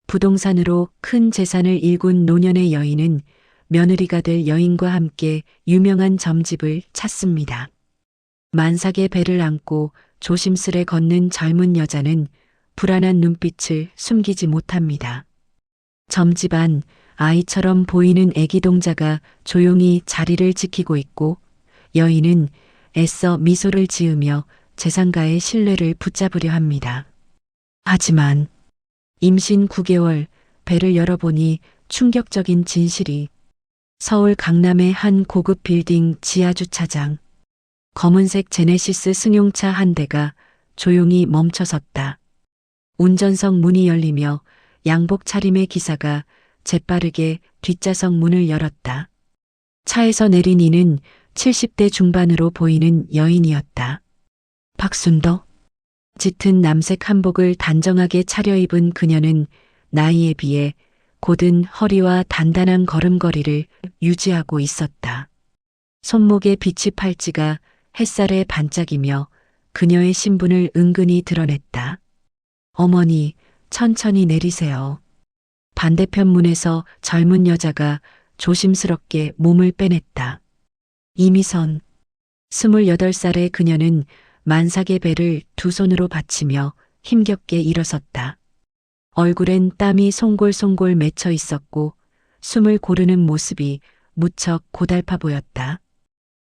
부동산으로 큰 재산을 일군 노년의 여인은 며느리가 될 여인과 함께 유명한 점집을 찾습니다. 만삭의 배를 안고 조심스레 걷는 젊은 여자는 불안한 눈빛을 숨기지 못합니다. 점집 안 아이처럼 보이는 애기 동자가 조용히 자리를 지키고 있고 여인은 애써 미소를 지으며 재산가의 신뢰를 붙잡으려 합니다. 하지만 임신 9개월 배를 열어보니 충격적인 진실이 서울 강남의 한 고급 빌딩 지하주차장 검은색 제네시스 승용차 한 대가 조용히 멈춰섰다. 운전석 문이 열리며 양복 차림의 기사가 재빠르게 뒷좌석 문을 열었다. 차에서 내린 이는 70대 중반으로 보이는 여인이었다. 박순덕? 짙은 남색 한복을 단정하게 차려입은 그녀는 나이에 비해 곧은 허리와 단단한 걸음걸이를 유지하고 있었다. 손목의 비치 팔찌가 햇살에 반짝이며 그녀의 신분을 은근히 드러냈다. 어머니, 천천히 내리세요. 반대편 문에서 젊은 여자가 조심스럽게 몸을 빼냈다. 이미선, 28살의 그녀는 만삭의 배를 두 손으로 받치며 힘겹게 일어섰다. 얼굴엔 땀이 송골송골 맺혀 있었고 숨을 고르는 모습이 무척 고달파 보였다.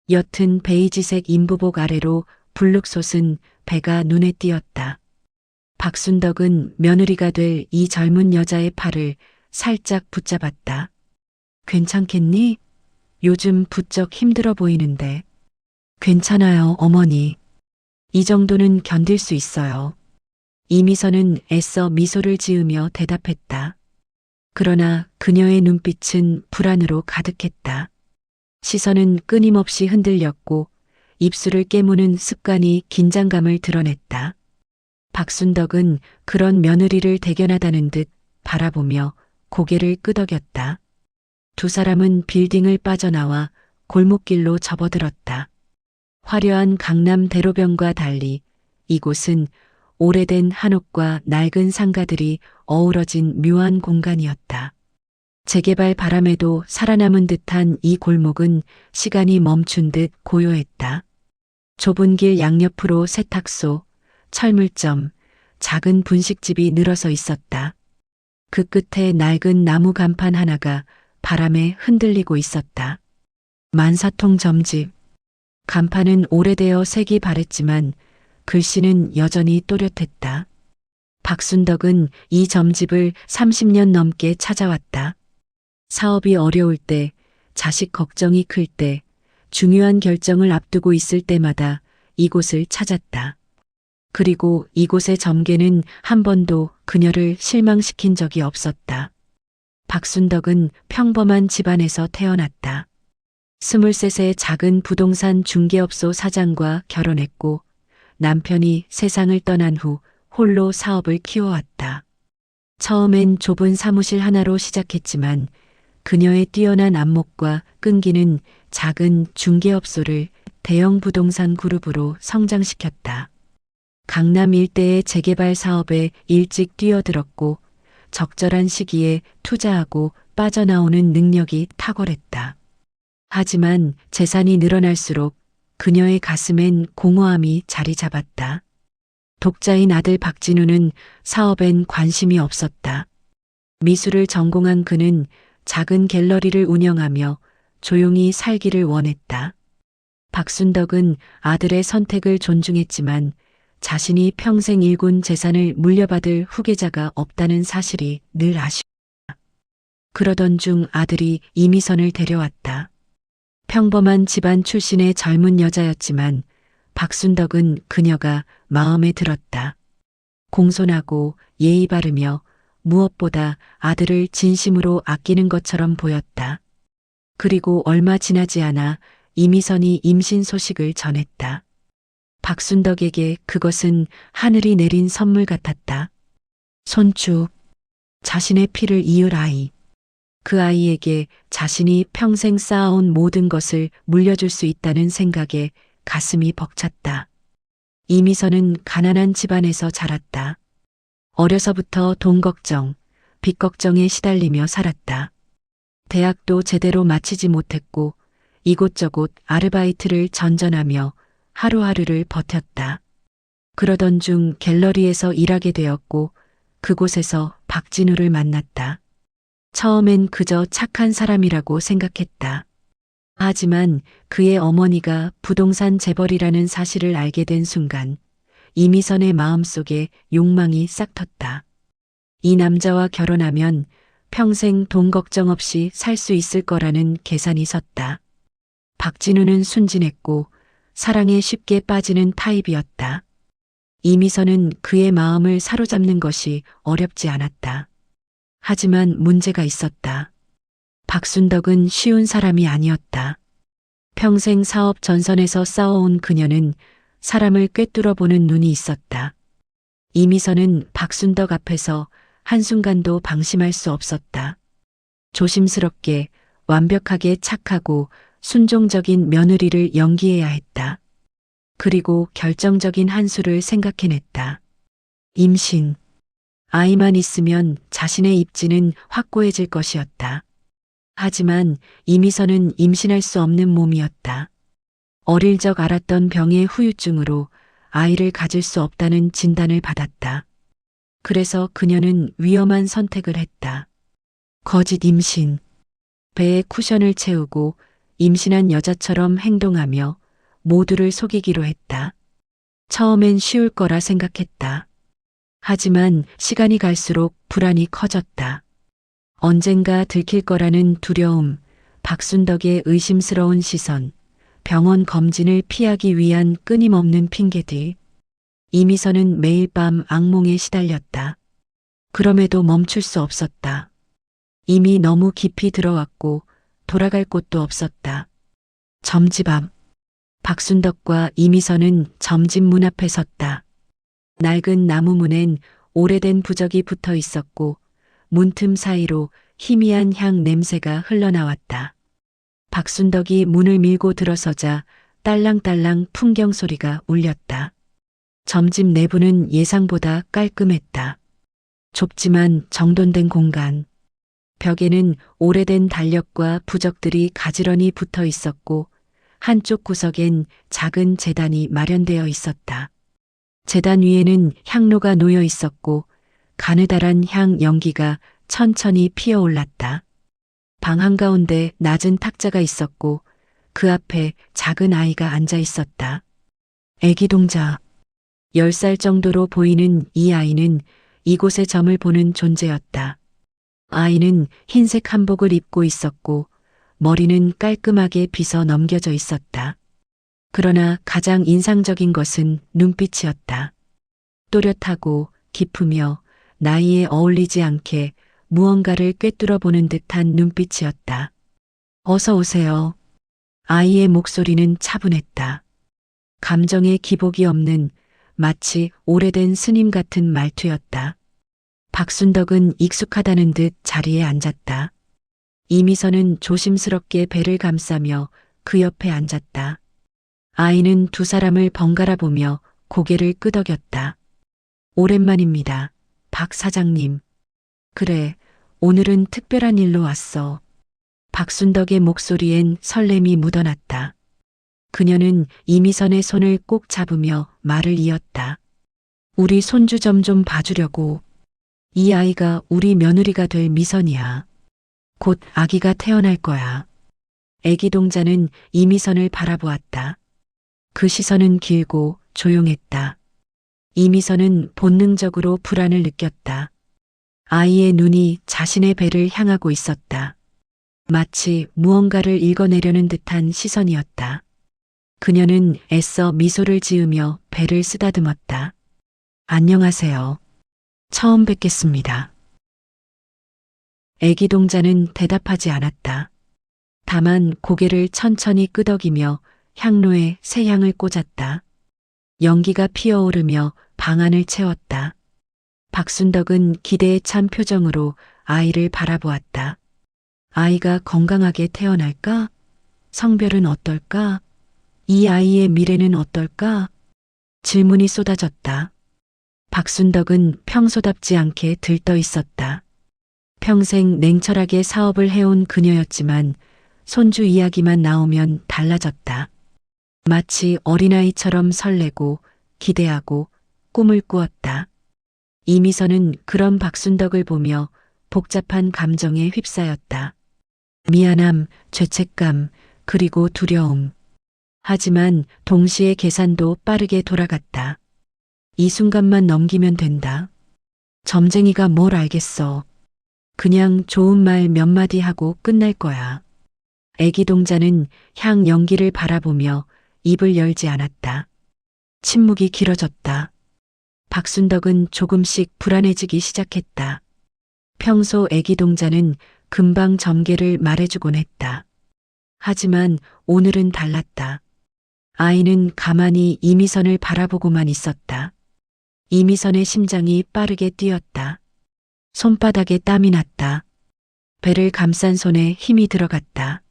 옅은 베이지색 인부복 아래로 불룩 솟은 배가 눈에 띄었다. 박순덕은 며느리가 될 이 젊은 여자의 팔을 살짝 붙잡았다. 괜찮겠니? 요즘 부쩍 힘들어 보이는데. 괜찮아요, 어머니. 이 정도는 견딜 수 있어요. 이미선은 애써 미소를 지으며 대답했다. 그러나 그녀의 눈빛은 불안으로 가득했다. 시선은 끊임없이 흔들렸고 입술을 깨무는 습관이 긴장감을 드러냈다. 박순덕은 그런 며느리를 대견하다는 듯 바라보며 고개를 끄덕였다. 두 사람은 빌딩을 빠져나와 골목길로 접어들었다. 화려한 강남 대로변과 달리 이곳은 오래된 한옥과 낡은 상가들이 어우러진 묘한 공간이었다. 재개발 바람에도 살아남은 듯한 이 골목은 시간이 멈춘 듯 고요했다. 좁은 길 양옆으로 세탁소, 철물점, 작은 분식집이 늘어서 있었다. 그 끝에 낡은 나무 간판 하나가 바람에 흔들리고 있었다. 만사통 점집. 간판은 오래되어 색이 바랬지만 글씨는 여전히 또렷했다. 박순덕은 이 점집을 30년 넘게 찾아왔다. 사업이 어려울 때, 자식 걱정이 클 때, 중요한 결정을 앞두고 있을 때마다 이곳을 찾았다. 그리고 이곳의 점괘는 한 번도 그녀를 실망시킨 적이 없었다. 박순덕은 평범한 집안에서 태어났다. 23세 작은 부동산 중개업소 사장과 결혼했고 남편이 세상을 떠난 후 홀로 사업을 키워왔다. 처음엔 좁은 사무실 하나로 시작했지만 그녀의 뛰어난 안목과 끈기는 작은 중개업소를 대형 부동산 그룹으로 성장시켰다. 강남 일대의 재개발 사업에 일찍 뛰어들었고 적절한 시기에 투자하고 빠져나오는 능력이 탁월했다. 하지만 재산이 늘어날수록 그녀의 가슴엔 공허함이 자리 잡았다. 독자인 아들 박진우는 사업엔 관심이 없었다. 미술을 전공한 그는 작은 갤러리를 운영하며 조용히 살기를 원했다. 박순덕은 아들의 선택을 존중했지만 자신이 평생 일군 재산을 물려받을 후계자가 없다는 사실이 늘 아쉬웠다. 그러던 중 아들이 이미선을 데려왔다. 평범한 집안 출신의 젊은 여자였지만 박순덕은 그녀가 마음에 들었다. 공손하고 예의 바르며 무엇보다 아들을 진심으로 아끼는 것처럼 보였다. 그리고 얼마 지나지 않아 이미선이 임신 소식을 전했다. 박순덕에게 그것은 하늘이 내린 선물 같았다. 손주, 자신의 피를 이을 아이. 그 아이에게 자신이 평생 쌓아온 모든 것을 물려줄 수 있다는 생각에 가슴이 벅찼다. 이미선은 가난한 집안에서 자랐다. 어려서부터 돈 걱정, 빚 걱정에 시달리며 살았다. 대학도 제대로 마치지 못했고 이곳저곳 아르바이트를 전전하며 하루하루를 버텼다. 그러던 중 갤러리에서 일하게 되었고 그곳에서 박진우를 만났다. 처음엔 그저 착한 사람이라고 생각했다. 하지만 그의 어머니가 부동산 재벌이라는 사실을 알게 된 순간 이미선의 마음속에 욕망이 싹 텄다. 이 남자와 결혼하면 평생 돈 걱정 없이 살 수 있을 거라는 계산이 섰다. 박진우는 순진했고 사랑에 쉽게 빠지는 타입이었다. 이미선은 그의 마음을 사로잡는 것이 어렵지 않았다. 하지만 문제가 있었다. 박순덕은 쉬운 사람이 아니었다. 평생 사업 전선에서 싸워온 그녀는 사람을 꿰뚫어 보는 눈이 있었다. 이미선은 박순덕 앞에서 한순간도 방심할 수 없었다. 조심스럽게 완벽하게 착하고 순종적인 며느리를 연기해야 했다. 그리고 결정적인 한 수를 생각해냈다. 임신. 아이만 있으면 자신의 입지는 확고해질 것이었다. 하지만 이미선은 임신할 수 없는 몸이었다. 어릴 적 앓았던 병의 후유증으로 아이를 가질 수 없다는 진단을 받았다. 그래서 그녀는 위험한 선택을 했다. 거짓 임신. 배에 쿠션을 채우고 임신한 여자처럼 행동하며 모두를 속이기로 했다. 처음엔 쉬울 거라 생각했다. 하지만 시간이 갈수록 불안이 커졌다. 언젠가 들킬 거라는 두려움, 박순덕의 의심스러운 시선, 병원 검진을 피하기 위한 끊임없는 핑계들. 이미선은 매일 밤 악몽에 시달렸다. 그럼에도 멈출 수 없었다. 이미 너무 깊이 들어왔고 돌아갈 곳도 없었다. 점집 앞. 박순덕과 이미선은 점집 문 앞에 섰다. 낡은 나무 문엔 오래된 부적이 붙어 있었고 문틈 사이로 희미한 향 냄새가 흘러나왔다. 박순덕이 문을 밀고 들어서자 딸랑딸랑 풍경 소리가 울렸다. 점집 내부는 예상보다 깔끔했다. 좁지만 정돈된 공간. 벽에는 오래된 달력과 부적들이 가지런히 붙어 있었고 한쪽 구석엔 작은 제단이 마련되어 있었다. 제단 위에는 향로가 놓여 있었고 가느다란 향 연기가 천천히 피어올랐다. 방 한가운데 낮은 탁자가 있었고 그 앞에 작은 아이가 앉아 있었다. 애기 동자. 10살 정도로 보이는 이 아이는 이곳의 점을 보는 존재였다. 아이는 흰색 한복을 입고 있었고 머리는 깔끔하게 빗어 넘겨져 있었다. 그러나 가장 인상적인 것은 눈빛이었다. 또렷하고 깊으며 나이에 어울리지 않게 무언가를 꿰뚫어 보는 듯한 눈빛이었다. 어서 오세요. 아이의 목소리는 차분했다. 감정의 기복이 없는 마치 오래된 스님 같은 말투였다. 박순덕은 익숙하다는 듯 자리에 앉았다. 이미선은 조심스럽게 배를 감싸며 그 옆에 앉았다. 아이는 두 사람을 번갈아 보며 고개를 끄덕였다. 오랜만입니다. 박 사장님. 그래, 오늘은 특별한 일로 왔어. 박순덕의 목소리엔 설렘이 묻어났다. 그녀는 이미선의 손을 꼭 잡으며 말을 이었다. 우리 손주 좀 봐주려고. 이 아이가 우리 며느리가 될 미선이야. 곧 아기가 태어날 거야. 애기 동자는 이미선을 바라보았다. 그 시선은 길고 조용했다. 이미선은 본능적으로 불안을 느꼈다. 아이의 눈이 자신의 배를 향하고 있었다. 마치 무언가를 읽어내려는 듯한 시선이었다. 그녀는 애써 미소를 지으며 배를 쓰다듬었다. 안녕하세요. 처음 뵙겠습니다. 애기 동자는 대답하지 않았다. 다만 고개를 천천히 끄덕이며 향로에 새 향을 꽂았다. 연기가 피어오르며 방 안을 채웠다. 박순덕은 기대에 찬 표정으로 아이를 바라보았다. 아이가 건강하게 태어날까? 성별은 어떨까? 이 아이의 미래는 어떨까? 질문이 쏟아졌다. 박순덕은 평소답지 않게 들떠 있었다. 평생 냉철하게 사업을 해온 그녀였지만 손주 이야기만 나오면 달라졌다. 마치 어린아이처럼 설레고 기대하고 꿈을 꾸었다. 이미선은 그런 박순덕을 보며 복잡한 감정에 휩싸였다. 미안함, 죄책감, 그리고 두려움. 하지만 동시에 계산도 빠르게 돌아갔다. 이 순간만 넘기면 된다. 점쟁이가 뭘 알겠어. 그냥 좋은 말 몇 마디 하고 끝날 거야. 애기 동자는 향 연기를 바라보며 입을 열지 않았다. 침묵이 길어졌다. 박순덕은 조금씩 불안해지기 시작했다. 평소 애기 동자는 금방 점괘를 말해주곤 했다. 하지만 오늘은 달랐다. 아이는 가만히 이미선을 바라보고만 있었다. 이미선의 심장이 빠르게 뛰었다. 손바닥에 땀이 났다. 배를 감싼 손에 힘이 들어갔다.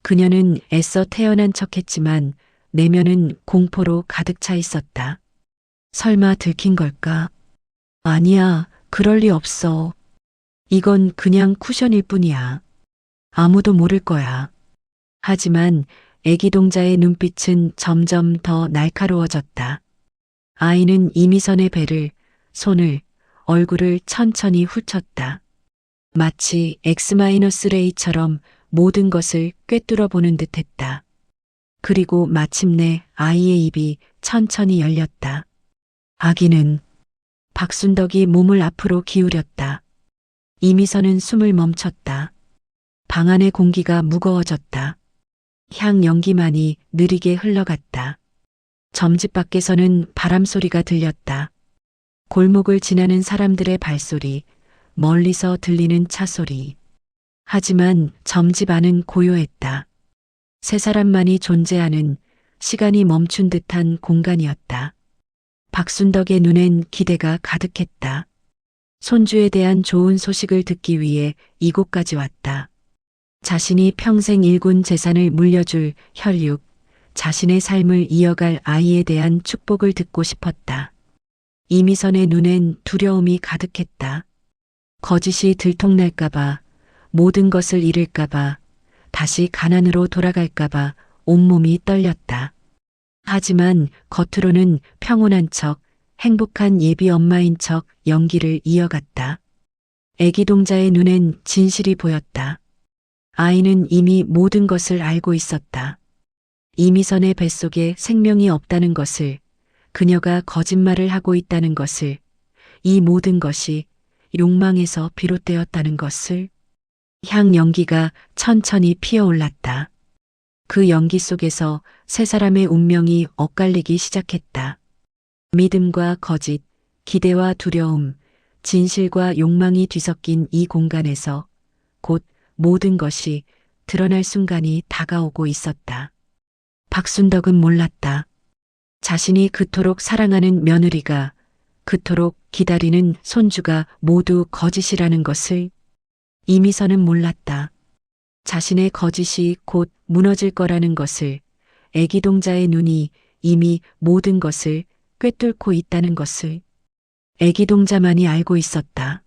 그녀는 애써 태어난 척했지만 내면은 공포로 가득 차 있었다. 설마 들킨 걸까? 아니야, 그럴 리 없어. 이건 그냥 쿠션일 뿐이야. 아무도 모를 거야. 하지만 애기 동자의 눈빛은 점점 더 날카로워졌다. 아이는 이미선의 배를, 손을, 얼굴을 천천히 훑었다. 마치 X-레이처럼 모든 것을 꿰뚫어 보는 듯 했다. 그리고 마침내 아이의 입이 천천히 열렸다. 아기는 박순덕이 몸을 앞으로 기울였다. 이미선은 숨을 멈췄다. 방 안의 공기가 무거워졌다. 향 연기만이 느리게 흘러갔다. 점집 밖에서는 바람 소리가 들렸다. 골목을 지나는 사람들의 발소리, 멀리서 들리는 차 소리. 하지만 점집 안은 고요했다. 세 사람만이 존재하는 시간이 멈춘 듯한 공간이었다. 박순덕의 눈엔 기대가 가득했다. 손주에 대한 좋은 소식을 듣기 위해 이곳까지 왔다. 자신이 평생 일군 재산을 물려줄 혈육, 자신의 삶을 이어갈 아이에 대한 축복을 듣고 싶었다. 이미선의 눈엔 두려움이 가득했다. 거짓이 들통날까봐, 모든 것을 잃을까봐, 다시 가난으로 돌아갈까봐 온몸이 떨렸다. 하지만 겉으로는 평온한 척, 행복한 예비 엄마인 척 연기를 이어갔다. 애기 동자의 눈엔 진실이 보였다. 아이는 이미 모든 것을 알고 있었다. 이미선의 뱃속에 생명이 없다는 것을, 그녀가 거짓말을 하고 있다는 것을, 이 모든 것이 욕망에서 비롯되었다는 것을. 향 연기가 천천히 피어올랐다. 그 연기 속에서 세 사람의 운명이 엇갈리기 시작했다. 믿음과 거짓, 기대와 두려움, 진실과 욕망이 뒤섞인 이 공간에서 곧 모든 것이 드러날 순간이 다가오고 있었다. 박순덕은 몰랐다. 자신이 그토록 사랑하는 며느리가, 그토록 기다리는 손주가 모두 거짓이라는 것을. 이미선은 몰랐다. 자신의 거짓이 곧 무너질 거라는 것을, 애기 동자의 눈이 이미 모든 것을 꿰뚫고 있다는 것을. 애기 동자만이 알고 있었다.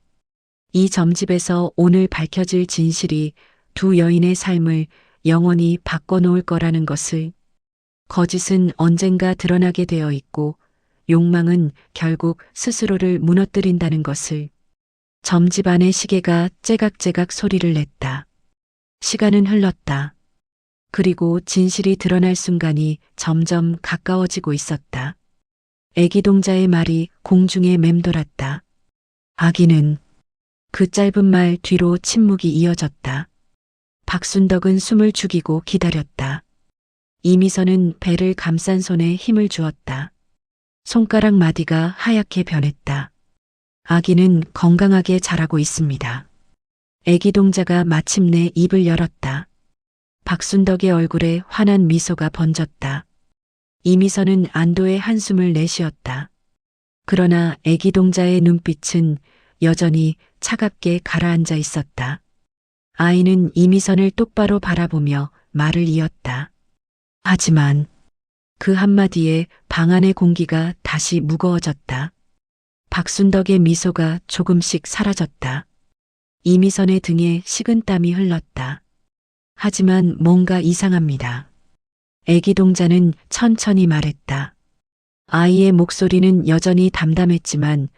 이 점집에서 오늘 밝혀질 진실이 두 여인의 삶을 영원히 바꿔놓을 거라는 것을. 거짓은 언젠가 드러나게 되어 있고 욕망은 결국 스스로를 무너뜨린다는 것을. 점집 안의 시계가 째각째각 소리를 냈다. 시간은 흘렀다. 그리고 진실이 드러날 순간이 점점 가까워지고 있었다. 애기 동자의 말이 공중에 맴돌았다. 아기는. 그 짧은 말 뒤로 침묵이 이어졌다. 박순덕은 숨을 죽이고 기다렸다. 이미선은 배를 감싼 손에 힘을 주었다. 손가락 마디가 하얗게 변했다. 아기는 건강하게 자라고 있습니다. 애기 동자가 마침내 입을 열었다. 박순덕의 얼굴에 환한 미소가 번졌다. 이미선은 안도의 한숨을 내쉬었다. 그러나 애기 동자의 눈빛은 여전히 차갑게 가라앉아 있었다. 아이는 이미선을 똑바로 바라보며 말을 이었다. 하지만 그 한마디에 방 안의 공기가 다시 무거워졌다. 박순덕의 미소가 조금씩 사라졌다. 이미선의 등에 식은땀이 흘렀다. 하지만 뭔가 이상합니다. 애기 동자는 천천히 말했다. 아이의 목소리는 여전히 담담했지만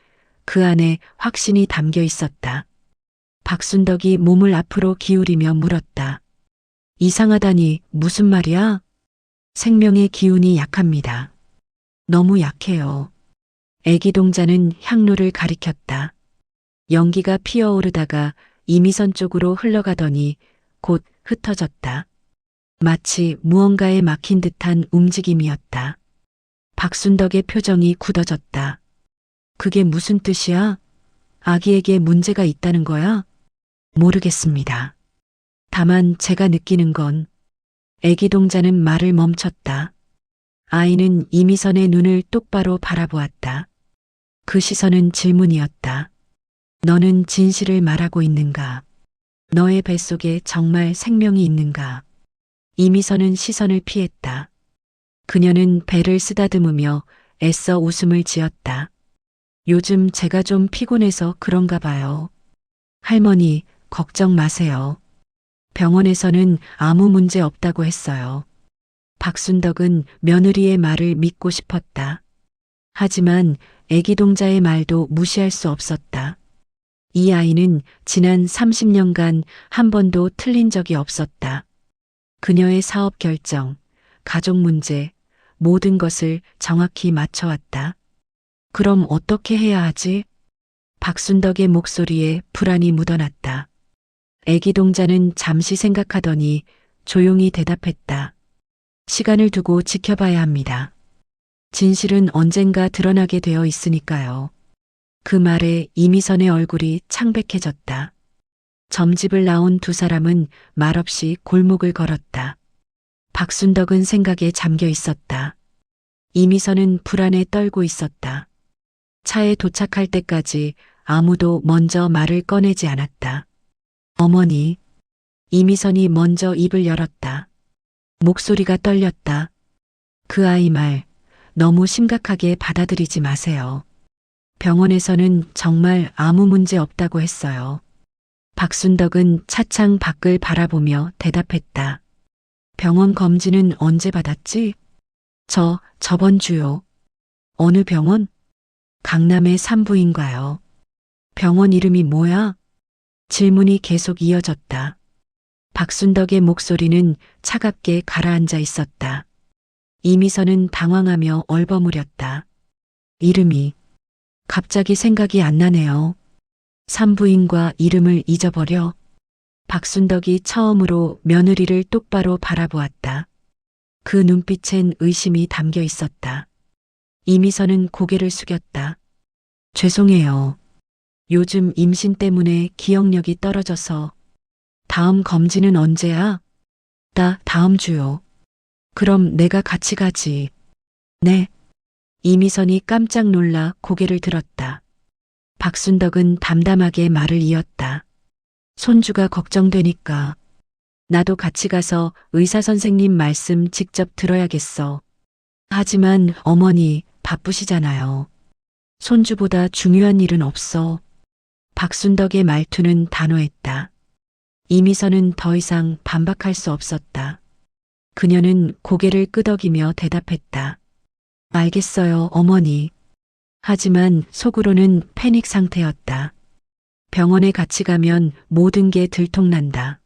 그 안에 확신이 담겨 있었다. 박순덕이 몸을 앞으로 기울이며 물었다. 이상하다니 무슨 말이야? 생명의 기운이 약합니다. 너무 약해요. 애기 동자는 향로를 가리켰다. 연기가 피어오르다가 이미선 쪽으로 흘러가더니 곧 흩어졌다. 마치 무언가에 막힌 듯한 움직임이었다. 박순덕의 표정이 굳어졌다. 그게 무슨 뜻이야? 아기에게 문제가 있다는 거야? 모르겠습니다. 다만 제가 느끼는 건 애기 동자는 말을 멈췄다. 아이는 이미선의 눈을 똑바로 바라보았다. 그 시선은 질문이었다. 너는 진실을 말하고 있는가? 너의 뱃속에 정말 생명이 있는가? 이미선은 시선을 피했다. 그녀는 배를 쓰다듬으며 애써 웃음을 지었다. 요즘 제가 좀 피곤해서 그런가 봐요. 할머니, 걱정 마세요. 병원에서는 아무 문제 없다고 했어요. 박순덕은 며느리의 말을 믿고 싶었다. 하지만 애기 동자의 말도 무시할 수 없었다. 이 아이는 지난 30년간 한 번도 틀린 적이 없었다. 그녀의 사업 결정, 가족 문제, 모든 것을 정확히 맞춰왔다. 그럼 어떻게 해야 하지? 박순덕의 목소리에 불안이 묻어났다. 애기 동자는 잠시 생각하더니 조용히 대답했다. 시간을 두고 지켜봐야 합니다. 진실은 언젠가 드러나게 되어 있으니까요. 그 말에 이미선의 얼굴이 창백해졌다. 점집을 나온 두 사람은 말없이 골목을 걸었다. 박순덕은 생각에 잠겨 있었다. 이미선은 불안에 떨고 있었다. 차에 도착할 때까지 아무도 먼저 말을 꺼내지 않았다. 어머니, 이미선이 먼저 입을 열었다. 목소리가 떨렸다. 그 아이 말, 너무 심각하게 받아들이지 마세요. 병원에서는 정말 아무 문제 없다고 했어요. 박순덕은 차창 밖을 바라보며 대답했다. 병원 검진은 언제 받았지? 저번 주요. 어느 병원? 강남의 산부인가요. 병원 이름이 뭐야? 질문이 계속 이어졌다. 박순덕의 목소리는 차갑게 가라앉아 있었다. 이미선은 당황하며 얼버무렸다. 이름이 갑자기 생각이 안 나네요. 산부인과 이름을 잊어버려. 박순덕이 처음으로 며느리를 똑바로 바라보았다. 그 눈빛엔 의심이 담겨 있었다. 이미선은 고개를 숙였다. 죄송해요. 요즘 임신 때문에 기억력이 떨어져서. 다음 검진은 언제야? 다음 주요. 그럼 내가 같이 가지. 네. 이미선이 깜짝 놀라 고개를 들었다. 박순덕은 담담하게 말을 이었다. 손주가 걱정되니까. 나도 같이 가서 의사 선생님 말씀 직접 들어야겠어. 하지만 어머니 바쁘시잖아요. 손주보다 중요한 일은 없어. 박순덕의 말투는 단호했다. 이미선은 더 이상 반박할 수 없었다. 그녀는 고개를 끄덕이며 대답했다. 알겠어요, 어머니. 하지만 속으로는 패닉 상태였다. 병원에 같이 가면 모든 게 들통난다.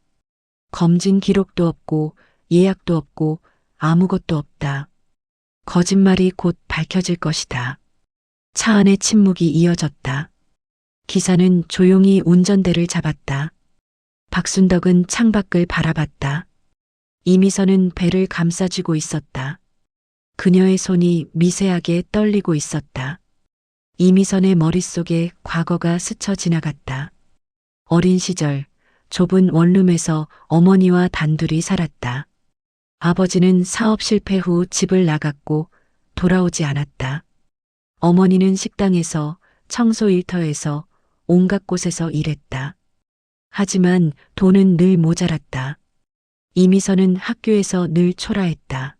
검진 기록도 없고 예약도 없고 아무것도 없다. 거짓말이 곧 밝혀질 것이다. 차 안의 침묵이 이어졌다. 기사는 조용히 운전대를 잡았다. 박순덕은 창밖을 바라봤다. 이미선은 배를 감싸쥐고 있었다. 그녀의 손이 미세하게 떨리고 있었다. 이미선의 머릿속에 과거가 스쳐 지나갔다. 어린 시절 좁은 원룸에서 어머니와 단둘이 살았다. 아버지는 사업 실패 후 집을 나갔고 돌아오지 않았다. 어머니는 식당에서 청소 일터에서 온갖 곳에서 일했다. 하지만 돈은 늘 모자랐다. 이미선은 학교에서 늘 초라했다.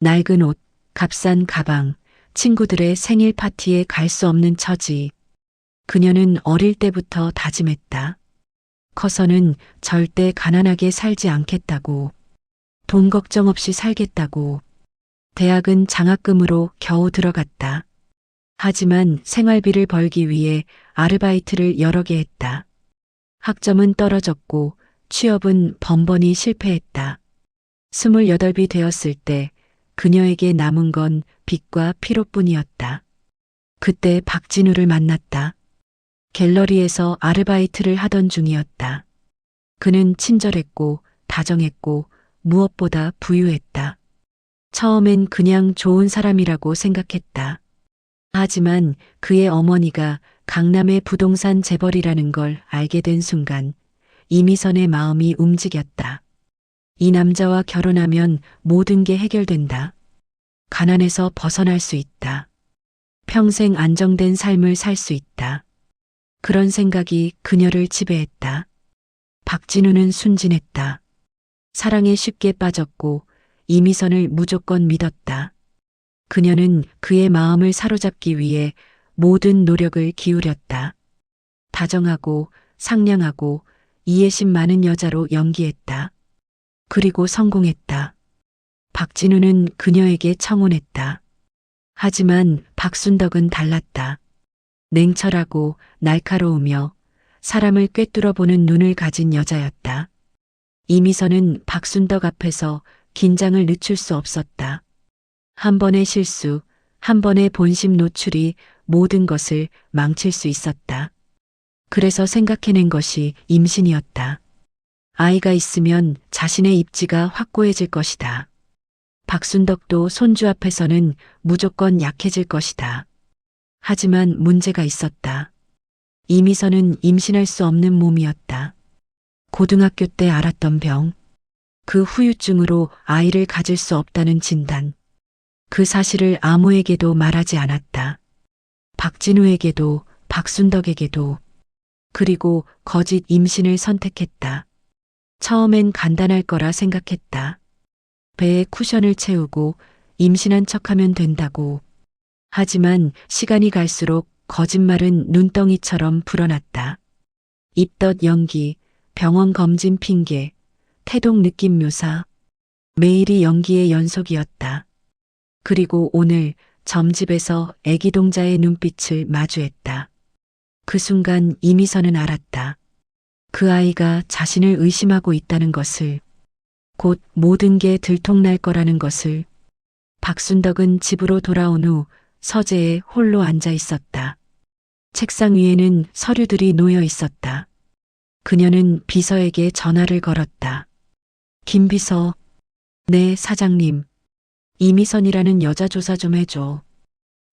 낡은 옷, 값싼 가방, 친구들의 생일 파티에 갈 수 없는 처지. 그녀는 어릴 때부터 다짐했다. 커서는 절대 가난하게 살지 않겠다고, 돈 걱정 없이 살겠다고, 대학은 장학금으로 겨우 들어갔다. 하지만 생활비를 벌기 위해 아르바이트를 여러 개 했다. 학점은 떨어졌고 취업은 번번이 실패했다. 28이 되었을 때 그녀에게 남은 건 빚과 피로뿐이었다. 그때 박진우를 만났다. 갤러리에서 아르바이트를 하던 중이었다. 그는 친절했고 다정했고 무엇보다 부유했다. 처음엔 그냥 좋은 사람이라고 생각했다. 하지만 그의 어머니가 강남의 부동산 재벌이라는 걸 알게 된 순간 이미선의 마음이 움직였다. 이 남자와 결혼하면 모든 게 해결된다. 가난에서 벗어날 수 있다. 평생 안정된 삶을 살 수 있다. 그런 생각이 그녀를 지배했다. 박진우는 순진했다. 사랑에 쉽게 빠졌고 이미선을 무조건 믿었다. 그녀는 그의 마음을 사로잡기 위해 모든 노력을 기울였다. 다정하고 상냥하고 이해심 많은 여자로 연기했다. 그리고 성공했다. 박진우는 그녀에게 청혼했다. 하지만 박순덕은 달랐다. 냉철하고 날카로우며 사람을 꿰뚫어 보는 눈을 가진 여자였다. 이미선은 박순덕 앞에서 긴장을 늦출 수 없었다. 한 번의 실수, 한 번의 본심 노출이 모든 것을 망칠 수 있었다. 그래서 생각해낸 것이 임신이었다. 아이가 있으면 자신의 입지가 확고해질 것이다. 박순덕도 손주 앞에서는 무조건 약해질 것이다. 하지만 문제가 있었다. 이미선은 임신할 수 없는 몸이었다. 고등학교 때 알았던 병, 그 후유증으로 아이를 가질 수 없다는 진단. 그 사실을 아무에게도 말하지 않았다. 박진우에게도 박순덕에게도. 그리고 거짓 임신을 선택했다. 처음엔 간단할 거라 생각했다. 배에 쿠션을 채우고 임신한 척하면 된다고. 하지만 시간이 갈수록 거짓말은 눈덩이처럼 불어났다. 입덧 연기, 병원 검진 핑계, 태동 느낌 묘사. 매일이 연기의 연속이었다. 그리고 오늘 점집에서 애기 동자의 눈빛을 마주했다. 그 순간 이미선은 알았다. 그 아이가 자신을 의심하고 있다는 것을, 곧 모든 게 들통날 거라는 것을. 박순덕은 집으로 돌아온 후 서재에 홀로 앉아 있었다. 책상 위에는 서류들이 놓여 있었다. 그녀는 비서에게 전화를 걸었다. 김 비서, 네 사장님. 이미선이라는 여자 조사 좀 해줘.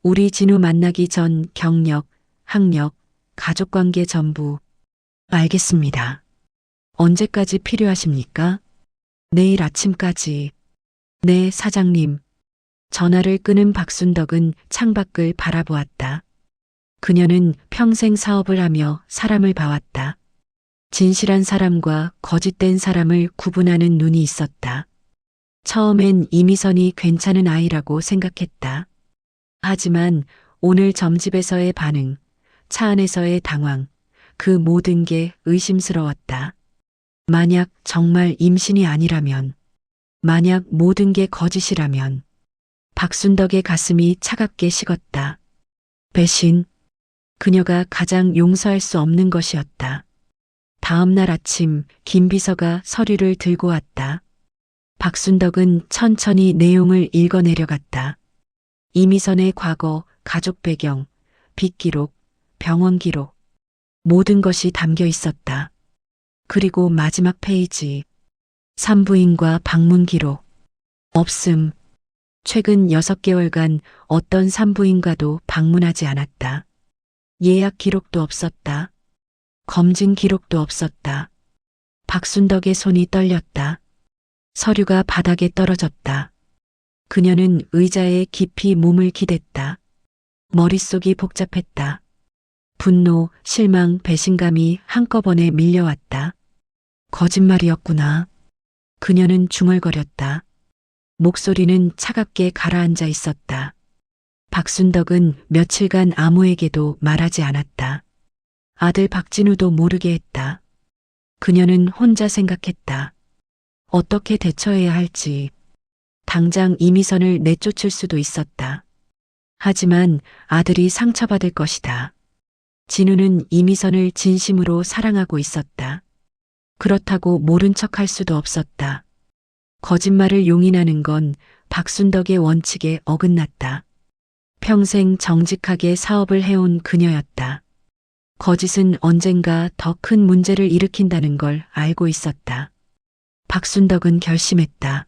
우리 진우 만나기 전 경력, 학력, 가족관계 전부. 알겠습니다. 언제까지 필요하십니까? 내일 아침까지. 네 사장님. 전화를 끊은 박순덕은 창밖을 바라보았다. 그녀는 평생 사업을 하며 사람을 봐왔다. 진실한 사람과 거짓된 사람을 구분하는 눈이 있었다. 처음엔 이미선이 괜찮은 아이라고 생각했다. 하지만 오늘 점집에서의 반응, 차 안에서의 당황, 그 모든 게 의심스러웠다. 만약 정말 임신이 아니라면, 만약 모든 게 거짓이라면. 박순덕의 가슴이 차갑게 식었다. 배신, 그녀가 가장 용서할 수 없는 것이었다. 다음 날 아침 김 비서가 서류를 들고 왔다. 박순덕은 천천히 내용을 읽어내려갔다. 이미선의 과거, 가족 배경, 빚 기록, 병원 기록, 모든 것이 담겨 있었다. 그리고 마지막 페이지, 산부인과 방문 기록, 없음. 최근 6개월간 어떤 산부인과도 방문하지 않았다. 예약 기록도 없었다. 검진 기록도 없었다. 박순덕의 손이 떨렸다. 서류가 바닥에 떨어졌다. 그녀는 의자에 깊이 몸을 기댔다. 머릿속이 복잡했다. 분노, 실망, 배신감이 한꺼번에 밀려왔다. 거짓말이었구나. 그녀는 중얼거렸다. 목소리는 차갑게 가라앉아 있었다. 박순덕은 며칠간 아무에게도 말하지 않았다. 아들 박진우도 모르게 했다. 그녀는 혼자 생각했다. 어떻게 대처해야 할지. 당장 이미선을 내쫓을 수도 있었다. 하지만 아들이 상처받을 것이다. 진우는 이미선을 진심으로 사랑하고 있었다. 그렇다고 모른 척할 수도 없었다. 거짓말을 용인하는 건 박순덕의 원칙에 어긋났다. 평생 정직하게 사업을 해온 그녀였다. 거짓은 언젠가 더 큰 문제를 일으킨다는 걸 알고 있었다. 박순덕은 결심했다.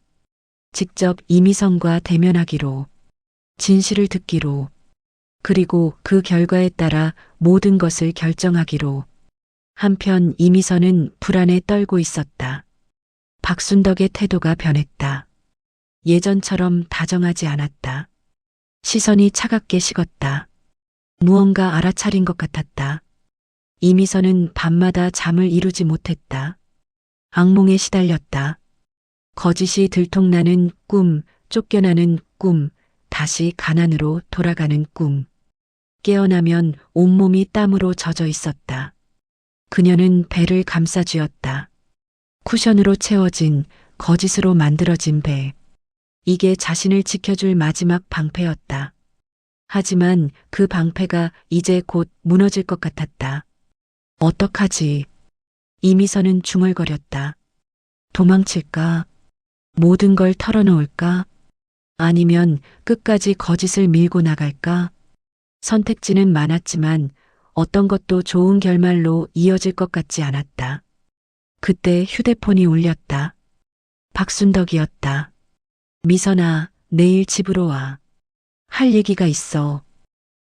직접 이미선과 대면하기로, 진실을 듣기로, 그리고 그 결과에 따라 모든 것을 결정하기로. 한편 이미선은 불안에 떨고 있었다. 박순덕의 태도가 변했다. 예전처럼 다정하지 않았다. 시선이 차갑게 식었다. 무언가 알아차린 것 같았다. 이미선은 밤마다 잠을 이루지 못했다. 악몽에 시달렸다. 거짓이 들통나는 꿈, 쫓겨나는 꿈, 다시 가난으로 돌아가는 꿈. 깨어나면 온몸이 땀으로 젖어 있었다. 그녀는 배를 감싸쥐었다. 쿠션으로 채워진, 거짓으로 만들어진 배. 이게 자신을 지켜줄 마지막 방패였다. 하지만 그 방패가 이제 곧 무너질 것 같았다. 어떡하지? 이미선은 중얼거렸다. 도망칠까? 모든 걸 털어놓을까? 아니면 끝까지 거짓을 밀고 나갈까? 선택지는 많았지만 어떤 것도 좋은 결말로 이어질 것 같지 않았다. 그때 휴대폰이 울렸다. 박순덕이었다. 미선아, 내일 집으로 와. 할 얘기가 있어.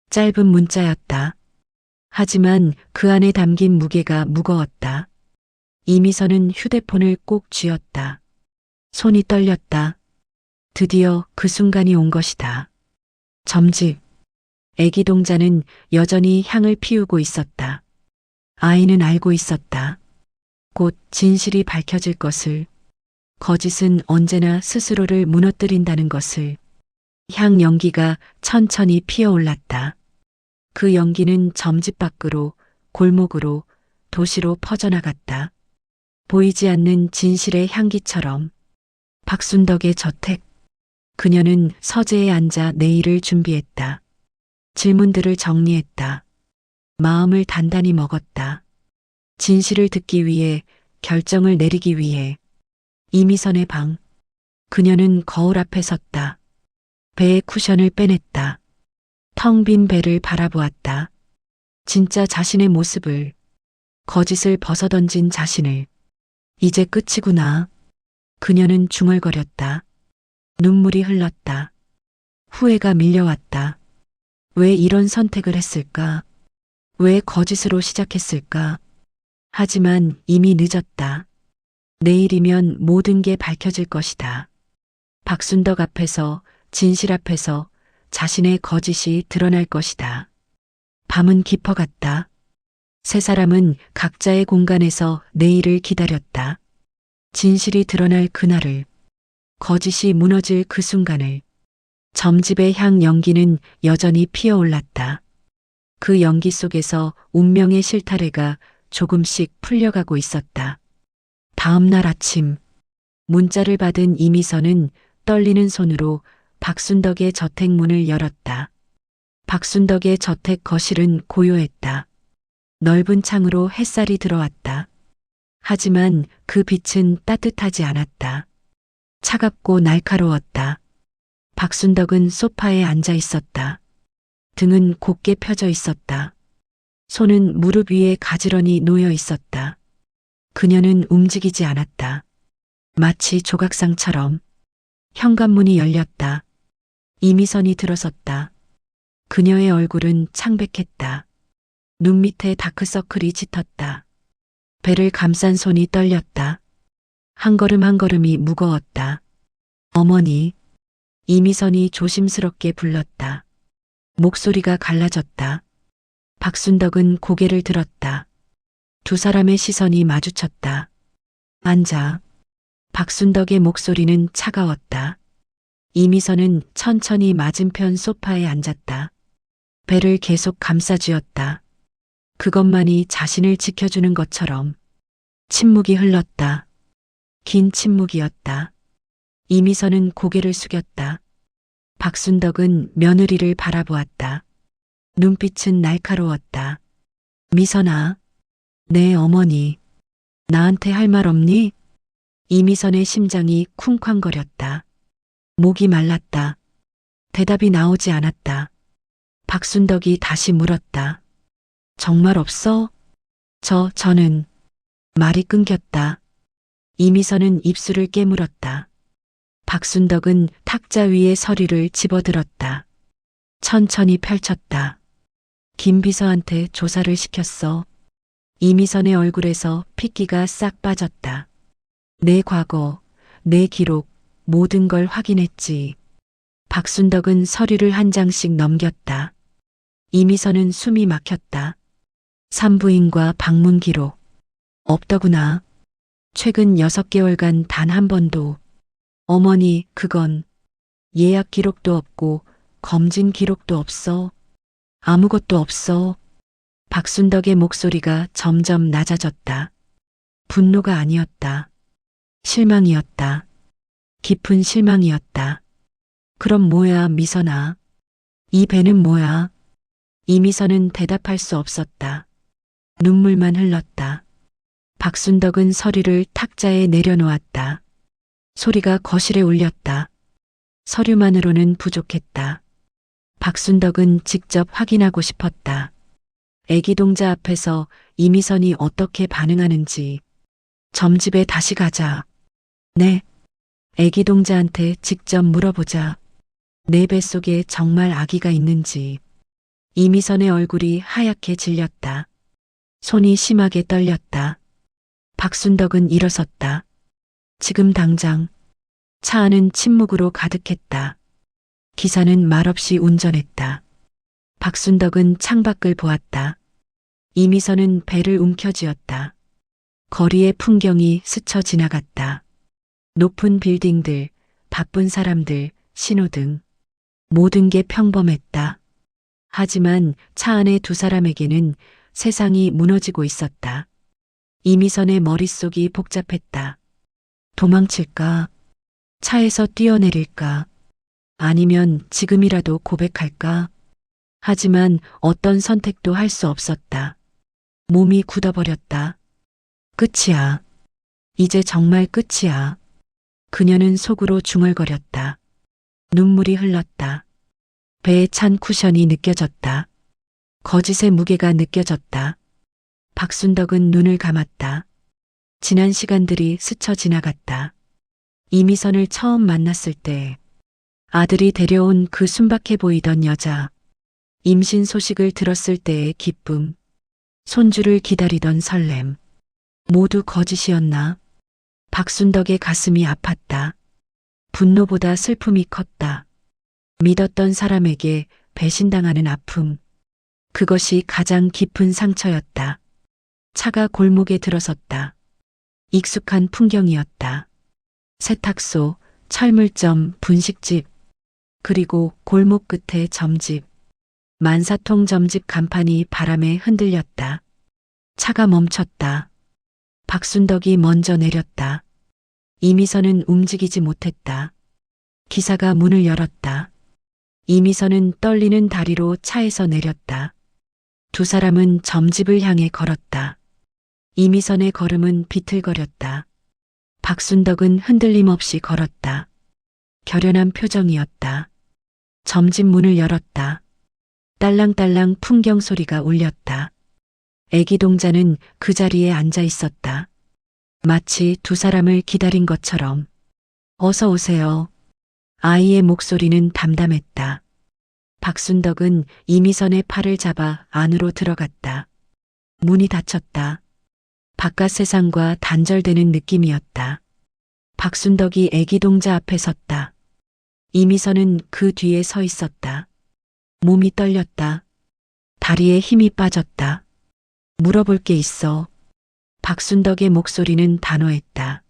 짧은 문자였다. 하지만 그 안에 담긴 무게가 무거웠다. 이미선은 휴대폰을 꼭 쥐었다. 손이 떨렸다. 드디어 그 순간이 온 것이다. 점집. 애기 동자는 여전히 향을 피우고 있었다. 아이는 알고 있었다. 곧 진실이 밝혀질 것을. 거짓은 언제나 스스로를 무너뜨린다는 것을. 향 연기가 천천히 피어올랐다. 그 연기는 점집 밖으로, 골목으로, 도시로 퍼져나갔다. 보이지 않는 진실의 향기처럼. 박순덕의 저택. 그녀는 서재에 앉아 내일을 준비했다. 질문들을 정리했다. 마음을 단단히 먹었다. 진실을 듣기 위해, 결정을 내리기 위해. 이미선의 방. 그녀는 거울 앞에 섰다. 배의 쿠션을 빼냈다. 텅 빈 배를 바라보았다. 진짜 자신의 모습을, 거짓을 벗어던진 자신을. 이제 끝이구나. 그녀는 중얼거렸다. 눈물이 흘렀다. 후회가 밀려왔다. 왜 이런 선택을 했을까? 왜 거짓으로 시작했을까? 하지만 이미 늦었다. 내일이면 모든 게 밝혀질 것이다. 박순덕 앞에서, 진실 앞에서 자신의 거짓이 드러날 것이다. 밤은 깊어갔다. 세 사람은 각자의 공간에서 내일을 기다렸다. 진실이 드러날 그날을, 거짓이 무너질 그 순간을. 점집의 향 연기는 여전히 피어올랐다. 그 연기 속에서 운명의 실타래가 조금씩 풀려가고 있었다. 다음 날 아침, 문자를 받은 이미선은 떨리는 손으로 박순덕의 저택 문을 열었다. 박순덕의 저택 거실은 고요했다. 넓은 창으로 햇살이 들어왔다. 하지만 그 빛은 따뜻하지 않았다. 차갑고 날카로웠다. 박순덕은 소파에 앉아 있었다. 등은 곧게 펴져 있었다. 손은 무릎 위에 가지런히 놓여 있었다. 그녀는 움직이지 않았다. 마치 조각상처럼. 현관문이 열렸다. 이미선이 들어섰다. 그녀의 얼굴은 창백했다. 눈 밑에 다크서클이 짙었다. 배를 감싼 손이 떨렸다. 한 걸음 한 걸음이 무거웠다. 어머니. 이미선이 조심스럽게 불렀다. 목소리가 갈라졌다. 박순덕은 고개를 들었다. 두 사람의 시선이 마주쳤다. 앉아. 박순덕의 목소리는 차가웠다. 이미선은 천천히 맞은편 소파에 앉았다. 배를 계속 감싸쥐었다. 그것만이 자신을 지켜주는 것처럼. 침묵이 흘렀다. 긴 침묵이었다. 이미선은 고개를 숙였다. 박순덕은 며느리를 바라보았다. 눈빛은 날카로웠다. 미선아, 내 어머니, 나한테 할 말 없니? 이미선의 심장이 쿵쾅거렸다. 목이 말랐다. 대답이 나오지 않았다. 박순덕이 다시 물었다. 정말 없어? 저는 말이 끊겼다. 이미선은 입술을 깨물었다. 박순덕은 탁자 위에 서류를 집어들었다. 천천히 펼쳤다. 김 비서한테 조사를 시켰어. 이미선의 얼굴에서 핏기가 싹 빠졌다. 내 과거, 내 기록, 모든 걸 확인했지. 박순덕은 서류를 한 장씩 넘겼다. 이미선은 숨이 막혔다. 산부인과 방문 기록. 없더구나. 최근 6개월간 단 한 번도. 어머니, 그건 예약 기록도 없고 검진 기록도 없어. 아무것도 없어. 박순덕의 목소리가 점점 낮아졌다. 분노가 아니었다. 실망이었다. 깊은 실망이었다. 그럼 뭐야, 미선아? 이 배는 뭐야? 이미선은 대답할 수 없었다. 눈물만 흘렀다. 박순덕은 서류를 탁자에 내려놓았다. 소리가 거실에 울렸다. 서류만으로는 부족했다. 박순덕은 직접 확인하고 싶었다. 애기 동자 앞에서 이미선이 어떻게 반응하는지. 점집에 다시 가자. 네. 애기 동자한테 직접 물어보자. 내 뱃속에 정말 아기가 있는지. 이미선의 얼굴이 하얗게 질렸다. 손이 심하게 떨렸다. 박순덕은 일어섰다. 지금 당장. 차 안은 침묵으로 가득했다. 기사는 말없이 운전했다. 박순덕은 창밖을 보았다. 이미선은 배를 움켜쥐었다. 거리의 풍경이 스쳐 지나갔다. 높은 빌딩들, 바쁜 사람들, 신호등. 모든 게 평범했다. 하지만 차 안의 두 사람에게는 세상이 무너지고 있었다. 이미선의 머릿속이 복잡했다. 도망칠까? 차에서 뛰어내릴까? 아니면 지금이라도 고백할까? 하지만 어떤 선택도 할 수 없었다. 몸이 굳어버렸다. 끝이야. 이제 정말 끝이야. 그녀는 속으로 중얼거렸다. 눈물이 흘렀다. 배에 찬 쿠션이 느껴졌다. 거짓의 무게가 느껴졌다. 박순덕은 눈을 감았다. 지난 시간들이 스쳐 지나갔다. 이미선을 처음 만났을 때 아들이 데려온 그 순박해 보이던 여자, 임신 소식을 들었을 때의 기쁨, 손주를 기다리던 설렘, 모두 거짓이었나? 박순덕의 가슴이 아팠다. 분노보다 슬픔이 컸다. 믿었던 사람에게 배신당하는 아픔, 그것이 가장 깊은 상처였다. 차가 골목에 들어섰다. 익숙한 풍경이었다. 세탁소, 철물점, 분식집, 그리고 골목 끝에 점집. 만사통 점집 간판이 바람에 흔들렸다. 차가 멈췄다. 박순덕이 먼저 내렸다. 이미선은 움직이지 못했다. 기사가 문을 열었다. 이미선은 떨리는 다리로 차에서 내렸다. 두 사람은 점집을 향해 걸었다. 이미선의 걸음은 비틀거렸다. 박순덕은 흔들림 없이 걸었다. 결연한 표정이었다. 점집 문을 열었다. 딸랑딸랑 풍경 소리가 울렸다. 애기 동자는 그 자리에 앉아 있었다. 마치 두 사람을 기다린 것처럼. 어서 오세요. 아이의 목소리는 담담했다. 박순덕은 이미선의 팔을 잡아 안으로 들어갔다. 문이 닫혔다. 바깥 세상과 단절되는 느낌이었다. 박순덕이 애기 동자 앞에 섰다. 이미선은 그 뒤에 서 있었다. 몸이 떨렸다. 다리에 힘이 빠졌다. 물어볼 게 있어. 박순덕의 목소리는 단호했다.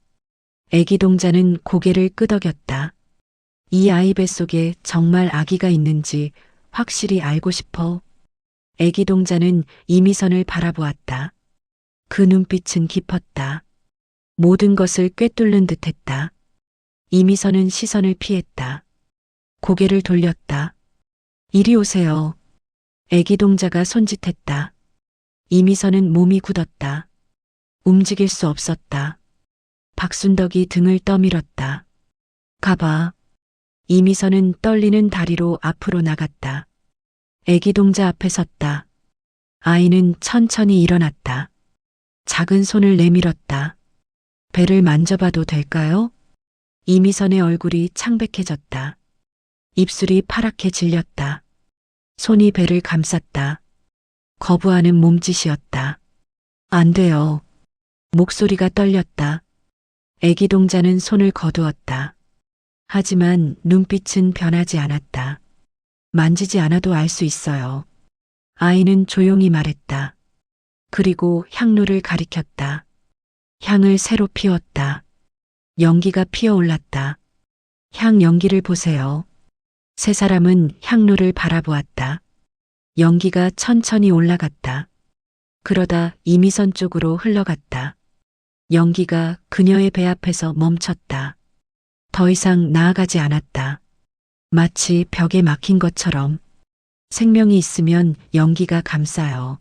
애기 동자는 고개를 끄덕였다. 이 아이 뱃속에 정말 아기가 있는지 확실히 알고 싶어. 애기 동자는 이미선을 바라보았다. 그 눈빛은 깊었다. 모든 것을 꿰뚫는 듯했다. 이미선은 시선을 피했다. 고개를 돌렸다. 이리 오세요. 애기 동자가 손짓했다. 이미선은 몸이 굳었다. 움직일 수 없었다. 박순덕이 등을 떠밀었다. 가봐. 이미선은 떨리는 다리로 앞으로 나갔다. 애기 동자 앞에 섰다. 아이는 천천히 일어났다. 작은 손을 내밀었다. 배를 만져봐도 될까요? 이미선의 얼굴이 창백해졌다. 입술이 파랗게 질렸다. 손이 배를 감쌌다. 거부하는 몸짓이었다. 안 돼요. 목소리가 떨렸다. 애기 동자는 손을 거두었다. 하지만 눈빛은 변하지 않았다. 만지지 않아도 알 수 있어요. 아이는 조용히 말했다. 그리고 향로를 가리켰다. 향을 새로 피웠다. 연기가 피어올랐다. 향 연기를 보세요. 세 사람은 향로를 바라보았다. 연기가 천천히 올라갔다. 그러다 이미선 쪽으로 흘러갔다. 연기가 그녀의 배 앞에서 멈췄다. 더 이상 나아가지 않았다. 마치 벽에 막힌 것처럼. 생명이 있으면 연기가 감싸요.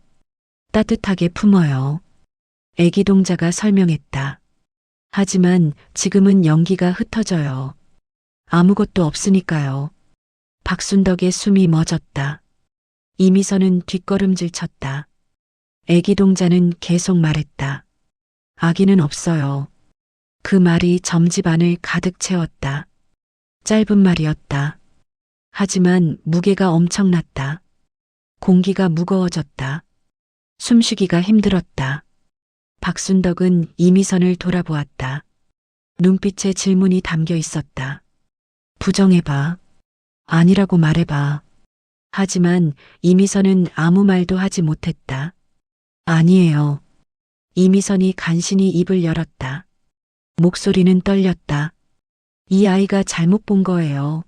따뜻하게 품어요. 애기 동자가 설명했다. 하지만 지금은 연기가 흩어져요. 아무것도 없으니까요. 박순덕의 숨이 멎었다. 이미선은 뒷걸음질 쳤다. 애기 동자는 계속 말했다. 아기는 없어요. 그 말이 점집 안을 가득 채웠다. 짧은 말이었다. 하지만 무게가 엄청났다. 공기가 무거워졌다. 숨쉬기가 힘들었다. 박순덕은 이미선을 돌아보았다. 눈빛에 질문이 담겨 있었다. 부정해봐. 아니라고 말해봐. 하지만 이미선은 아무 말도 하지 못했다. 아니에요. 이미선이 간신히 입을 열었다. 목소리는 떨렸다. 이 아이가 잘못 본 거예요.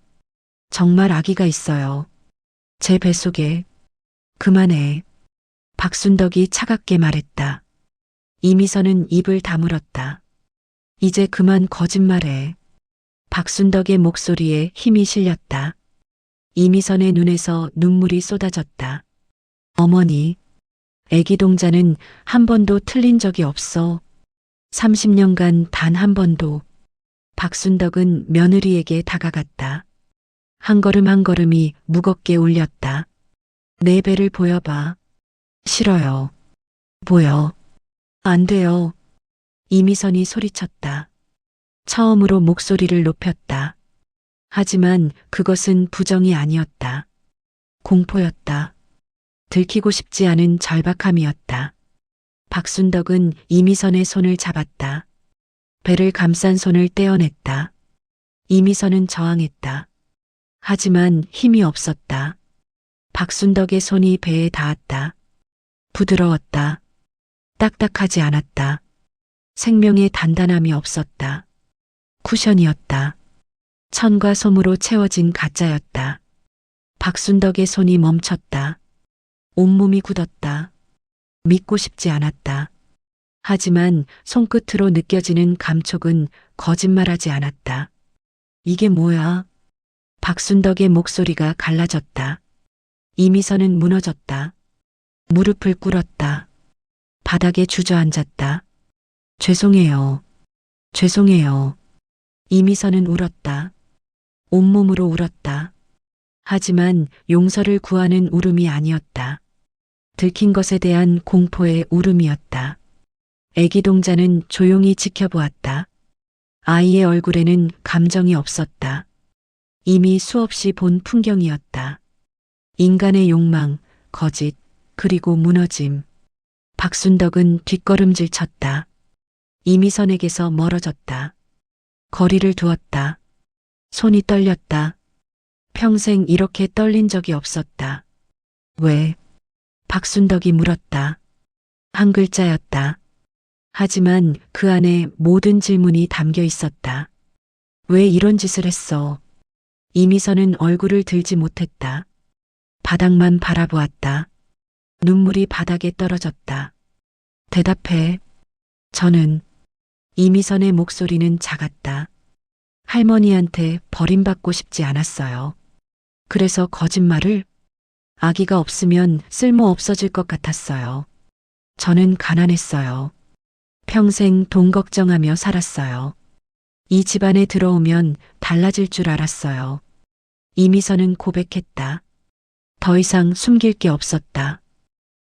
정말 아기가 있어요. 제 뱃속에. 그만해. 박순덕이 차갑게 말했다. 이미선은 입을 다물었다. 이제 그만 거짓말해. 박순덕의 목소리에 힘이 실렸다. 이미선의 눈에서 눈물이 쏟아졌다. 어머니, 애기 동자는 한 번도 틀린 적이 없어. 30년간 단 한 번도. 박순덕은 며느리에게 다가갔다. 한 걸음 한 걸음이 무겁게 울렸다. 내 배를 보여봐. 싫어요. 보여. 안 돼요. 이미선이 소리쳤다. 처음으로 목소리를 높였다. 하지만 그것은 부정이 아니었다. 공포였다. 들키고 싶지 않은 절박함이었다. 박순덕은 이미선의 손을 잡았다. 배를 감싼 손을 떼어냈다. 이미선은 저항했다. 하지만 힘이 없었다. 박순덕의 손이 배에 닿았다. 부드러웠다. 딱딱하지 않았다. 생명의 단단함이 없었다. 쿠션이었다. 천과 솜으로 채워진 가짜였다. 박순덕의 손이 멈췄다. 온몸이 굳었다. 믿고 싶지 않았다. 하지만 손끝으로 느껴지는 감촉은 거짓말하지 않았다. 이게 뭐야? 박순덕의 목소리가 갈라졌다. 이미선은 무너졌다. 무릎을 꿇었다. 바닥에 주저앉았다. 죄송해요. 죄송해요. 이미선은 울었다. 온몸으로 울었다. 하지만 용서를 구하는 울음이 아니었다. 들킨 것에 대한 공포의 울음이었다. 애기 동자는 조용히 지켜보았다. 아이의 얼굴에는 감정이 없었다. 이미 수없이 본 풍경이었다. 인간의 욕망, 거짓, 그리고 무너짐. 박순덕은 뒷걸음질 쳤다. 이미선에게서 멀어졌다. 거리를 두었다. 손이 떨렸다. 평생 이렇게 떨린 적이 없었다. 왜? 박순덕이 물었다. 한 글자였다. 하지만 그 안에 모든 질문이 담겨 있었다. 왜 이런 짓을 했어? 이미선은 얼굴을 들지 못했다. 바닥만 바라보았다. 눈물이 바닥에 떨어졌다. 대답해. 저는 이미선의 목소리는 작았다. 할머니한테 버림받고 싶지 않았어요. 그래서 거짓말을? 아기가 없으면 쓸모 없어질 것 같았어요. 저는 가난했어요. 평생 돈 걱정하며 살았어요. 이 집안에 들어오면 달라질 줄 알았어요. 이미선은 고백했다. 더 이상 숨길 게 없었다.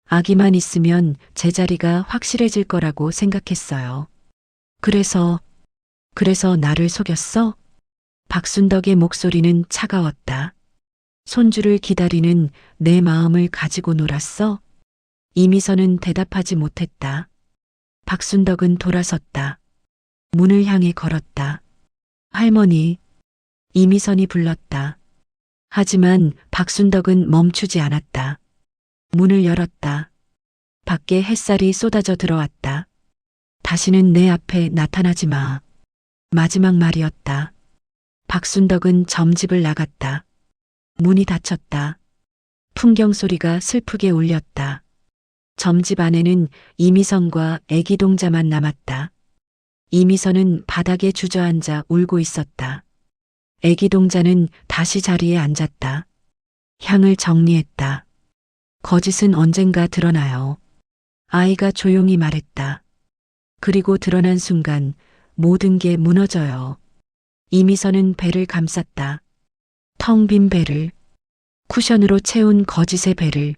아기만 있으면 제자리가 확실해질 거라고 생각했어요. 그래서 나를 속였어? 박순덕의 목소리는 차가웠다. 손주를 기다리는 내 마음을 가지고 놀았어? 이미선은 대답하지 못했다. 박순덕은 돌아섰다. 문을 향해 걸었다. 할머니, 이미선이 불렀다. 하지만 박순덕은 멈추지 않았다. 문을 열었다. 밖에 햇살이 쏟아져 들어왔다. 다시는 내 앞에 나타나지 마. 마지막 말이었다. 박순덕은 점집을 나갔다. 문이 닫혔다. 풍경 소리가 슬프게 울렸다. 점집 안에는 이미선과 애기 동자만 남았다. 이미선은 바닥에 주저앉아 울고 있었다. 애기 동자는 다시 자리에 앉았다. 향을 정리했다. 거짓은 언젠가 드러나요. 아이가 조용히 말했다. 그리고 드러난 순간 모든 게 무너져요. 이미선은 배를 감쌌다. 텅 빈 배를, 쿠션으로 채운 거짓의 배를.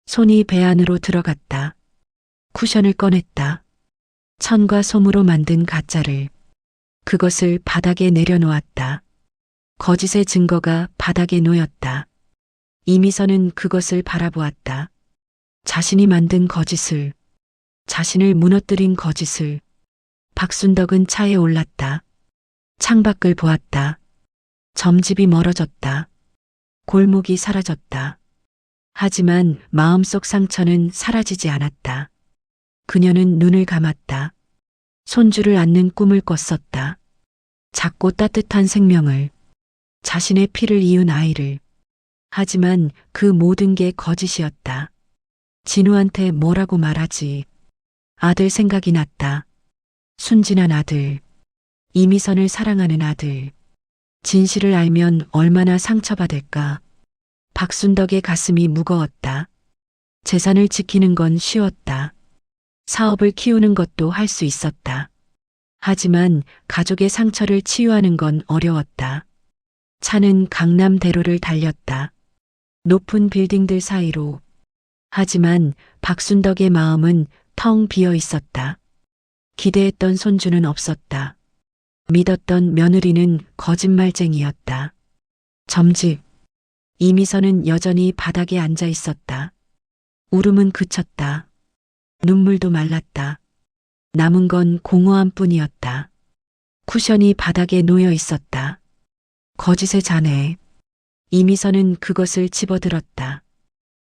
손이 배 안으로 들어갔다. 쿠션을 꺼냈다. 천과 솜으로 만든 가짜를. 그것을 바닥에 내려놓았다. 거짓의 증거가 바닥에 놓였다. 이미선은 그것을 바라보았다. 자신이 만든 거짓을, 자신을 무너뜨린 거짓을. 박순덕은 차에 올랐다. 창밖을 보았다. 점집이 멀어졌다. 골목이 사라졌다. 하지만 마음속 상처는 사라지지 않았다. 그녀는 눈을 감았다. 손주를 안는 꿈을 꿨었다. 작고 따뜻한 생명을, 자신의 피를 이은 아이를. 하지만 그 모든 게 거짓이었다. 진우한테 뭐라고 말하지? 아들 생각이 났다. 순진한 아들. 이미선을 사랑하는 아들. 진실을 알면 얼마나 상처받을까. 박순덕의 가슴이 무거웠다. 재산을 지키는 건 쉬웠다. 사업을 키우는 것도 할 수 있었다. 하지만 가족의 상처를 치유하는 건 어려웠다. 차는 강남대로를 달렸다. 높은 빌딩들 사이로. 하지만 박순덕의 마음은 텅 비어 있었다. 기대했던 손주는 없었다. 믿었던 며느리는 거짓말쟁이였다. 점집. 이미선은 여전히 바닥에 앉아 있었다. 울음은 그쳤다. 눈물도 말랐다. 남은 건 공허함 뿐이었다. 쿠션이 바닥에 놓여 있었다. 거짓의 잔해. 이미선은 그것을 집어들었다.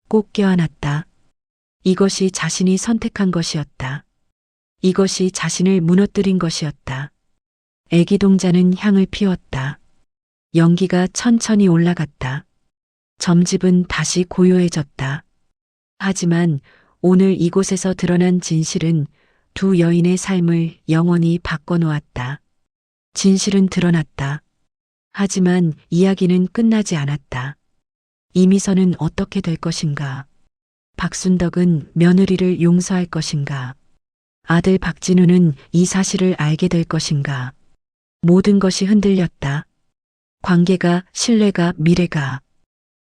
꼭 껴안았다. 이것이 자신이 선택한 것이었다. 이것이 자신을 무너뜨린 것이었다. 애기 동자는 향을 피웠다. 연기가 천천히 올라갔다. 점집은 다시 고요해졌다. 하지만 오늘 이곳에서 드러난 진실은 두 여인의 삶을 영원히 바꿔놓았다. 진실은 드러났다. 하지만 이야기는 끝나지 않았다. 이미선은 어떻게 될 것인가? 박순덕은 며느리를 용서할 것인가? 아들 박진우는 이 사실을 알게 될 것인가? 모든 것이 흔들렸다. 관계가, 신뢰가, 미래가.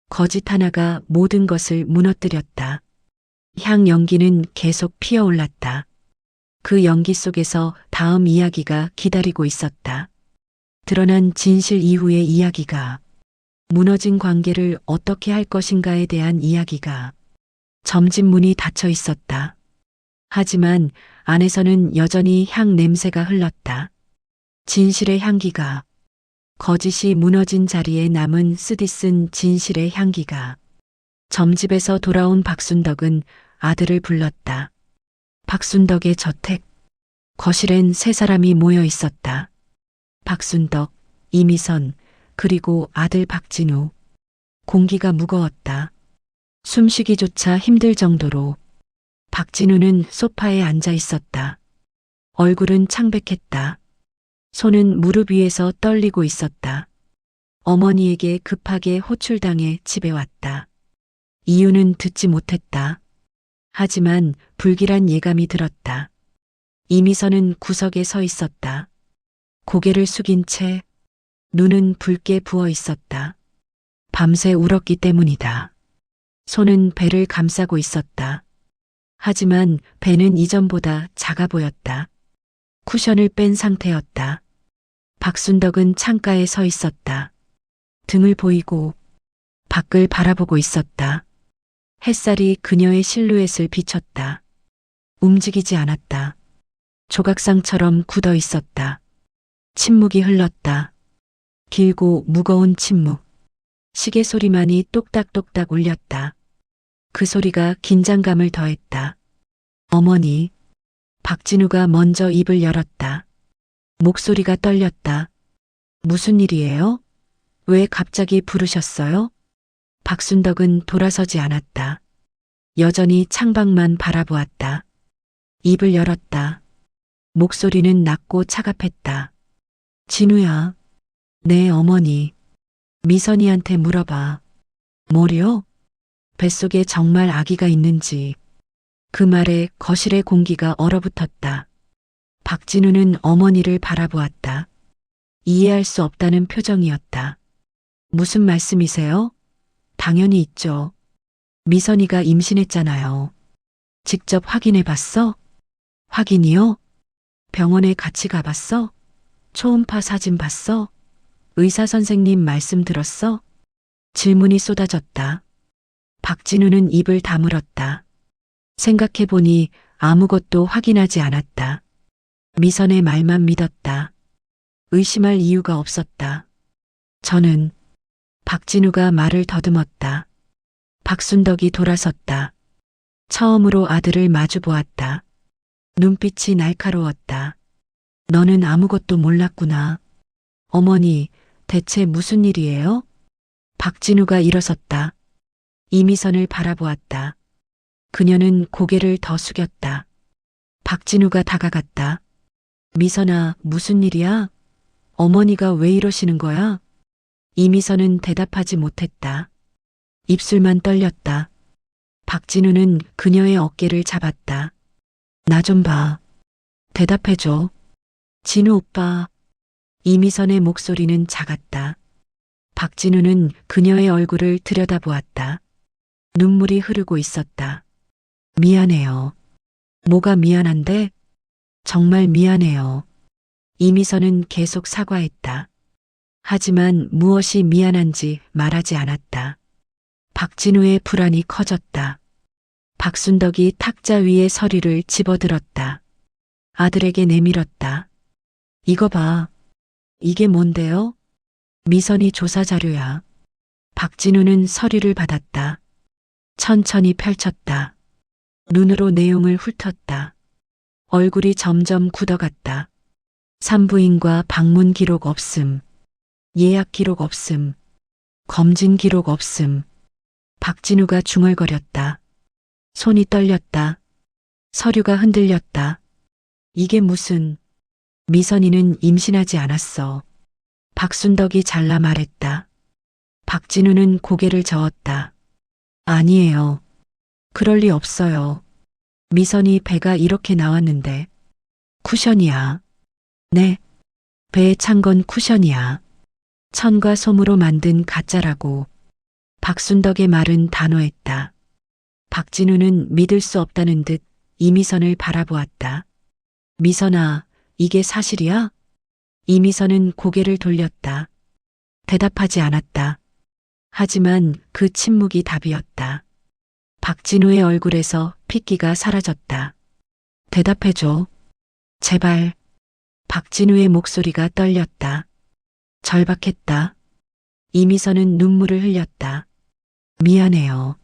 거짓 하나가 모든 것을 무너뜨렸다. 향 연기는 계속 피어올랐다. 그 연기 속에서 다음 이야기가 기다리고 있었다. 드러난 진실 이후의 이야기가, 무너진 관계를 어떻게 할 것인가에 대한 이야기가. 점집 문이 닫혀 있었다. 하지만 안에서는 여전히 향 냄새가 흘렀다. 진실의 향기가. 거짓이 무너진 자리에 남은 쓰디쓴 진실의 향기가. 점집에서 돌아온 박순덕은 아들을 불렀다. 박순덕의 저택. 거실엔 세 사람이 모여 있었다. 박순덕, 이미선, 그리고 아들 박진우. 공기가 무거웠다. 숨쉬기조차 힘들 정도로. 박진우는 소파에 앉아 있었다. 얼굴은 창백했다. 손은 무릎 위에서 떨리고 있었다. 어머니에게 급하게 호출당해 집에 왔다. 이유는 듣지 못했다. 하지만 불길한 예감이 들었다. 이미선은 구석에 서 있었다. 고개를 숙인 채 눈은 붉게 부어 있었다. 밤새 울었기 때문이다. 손은 배를 감싸고 있었다. 하지만 배는 이전보다 작아 보였다. 쿠션을 뺀 상태였다. 박순덕은 창가에 서 있었다. 등을 보이고 밖을 바라보고 있었다. 햇살이 그녀의 실루엣을 비쳤다. 움직이지 않았다. 조각상처럼 굳어 있었다. 침묵이 흘렀다. 길고 무거운 침묵. 시계 소리만이 똑딱똑딱 울렸다. 그 소리가 긴장감을 더했다. 어머니. 박진우가 먼저 입을 열었다. 목소리가 떨렸다. 무슨 일이에요? 왜 갑자기 부르셨어요? 박순덕은 돌아서지 않았다. 여전히 창밖만 바라보았다. 입을 열었다. 목소리는 낮고 차갑했다. 진우야. 네, 어머니. 미선이한테 물어봐. 뭐요? 뱃속에 정말 아기가 있는지. 그 말에 거실의 공기가 얼어붙었다. 박진우는 어머니를 바라보았다. 이해할 수 없다는 표정이었다. 무슨 말씀이세요? 당연히 있죠. 미선이가 임신했잖아요. 직접 확인해 봤어? 확인이요? 병원에 같이 가봤어? 초음파 사진 봤어? 의사 선생님 말씀 들었어? 질문이 쏟아졌다. 박진우는 입을 다물었다. 생각해보니 아무것도 확인하지 않았다. 미선의 말만 믿었다. 의심할 이유가 없었다. 저는 박진우가 말을 더듬었다. 박순덕이 돌아섰다. 처음으로 아들을 마주 보았다. 눈빛이 날카로웠다. 너는 아무것도 몰랐구나. 어머니, 대체 무슨 일이에요? 박진우가 일어섰다. 이미선을 바라보았다. 그녀는 고개를 더 숙였다. 박진우가 다가갔다. 미선아, 무슨 일이야? 어머니가 왜 이러시는 거야? 이미선은 대답하지 못했다. 입술만 떨렸다. 박진우는 그녀의 어깨를 잡았다. 나 좀 봐. 대답해줘. 진우 오빠. 이미선의 목소리는 작았다. 박진우는 그녀의 얼굴을 들여다보았다. 눈물이 흐르고 있었다. 미안해요. 뭐가 미안한데? 정말 미안해요. 이미선은 계속 사과했다. 하지만 무엇이 미안한지 말하지 않았다. 박진우의 불안이 커졌다. 박순덕이 탁자 위에 서류를 집어들었다. 아들에게 내밀었다. 이거 봐. 이게 뭔데요? 미선이 조사 자료야. 박진우는 서류를 받았다. 천천히 펼쳤다. 눈으로 내용을 훑었다. 얼굴이 점점 굳어갔다. 산부인과 방문 기록 없음. 예약 기록 없음. 검진 기록 없음. 박진우가 중얼거렸다. 손이 떨렸다. 서류가 흔들렸다. 이게 무슨... 미선이는 임신하지 않았어. 박순덕이 잘라 말했다. 박진우는 고개를 저었다. 아니에요. 그럴 리 없어요. 미선이 배가 이렇게 나왔는데. 쿠션이야. 네. 배에 찬 건 쿠션이야. 천과 솜으로 만든 가짜라고. 박순덕의 말은 단호했다. 박진우는 믿을 수 없다는 듯 이미선을 바라보았다. 미선아, 이게 사실이야? 이미선은 고개를 돌렸다. 대답하지 않았다. 하지만 그 침묵이 답이었다. 박진우의 얼굴에서 핏기가 사라졌다. 대답해줘. 제발. 박진우의 목소리가 떨렸다. 절박했다. 이미선은 눈물을 흘렸다. 미안해요.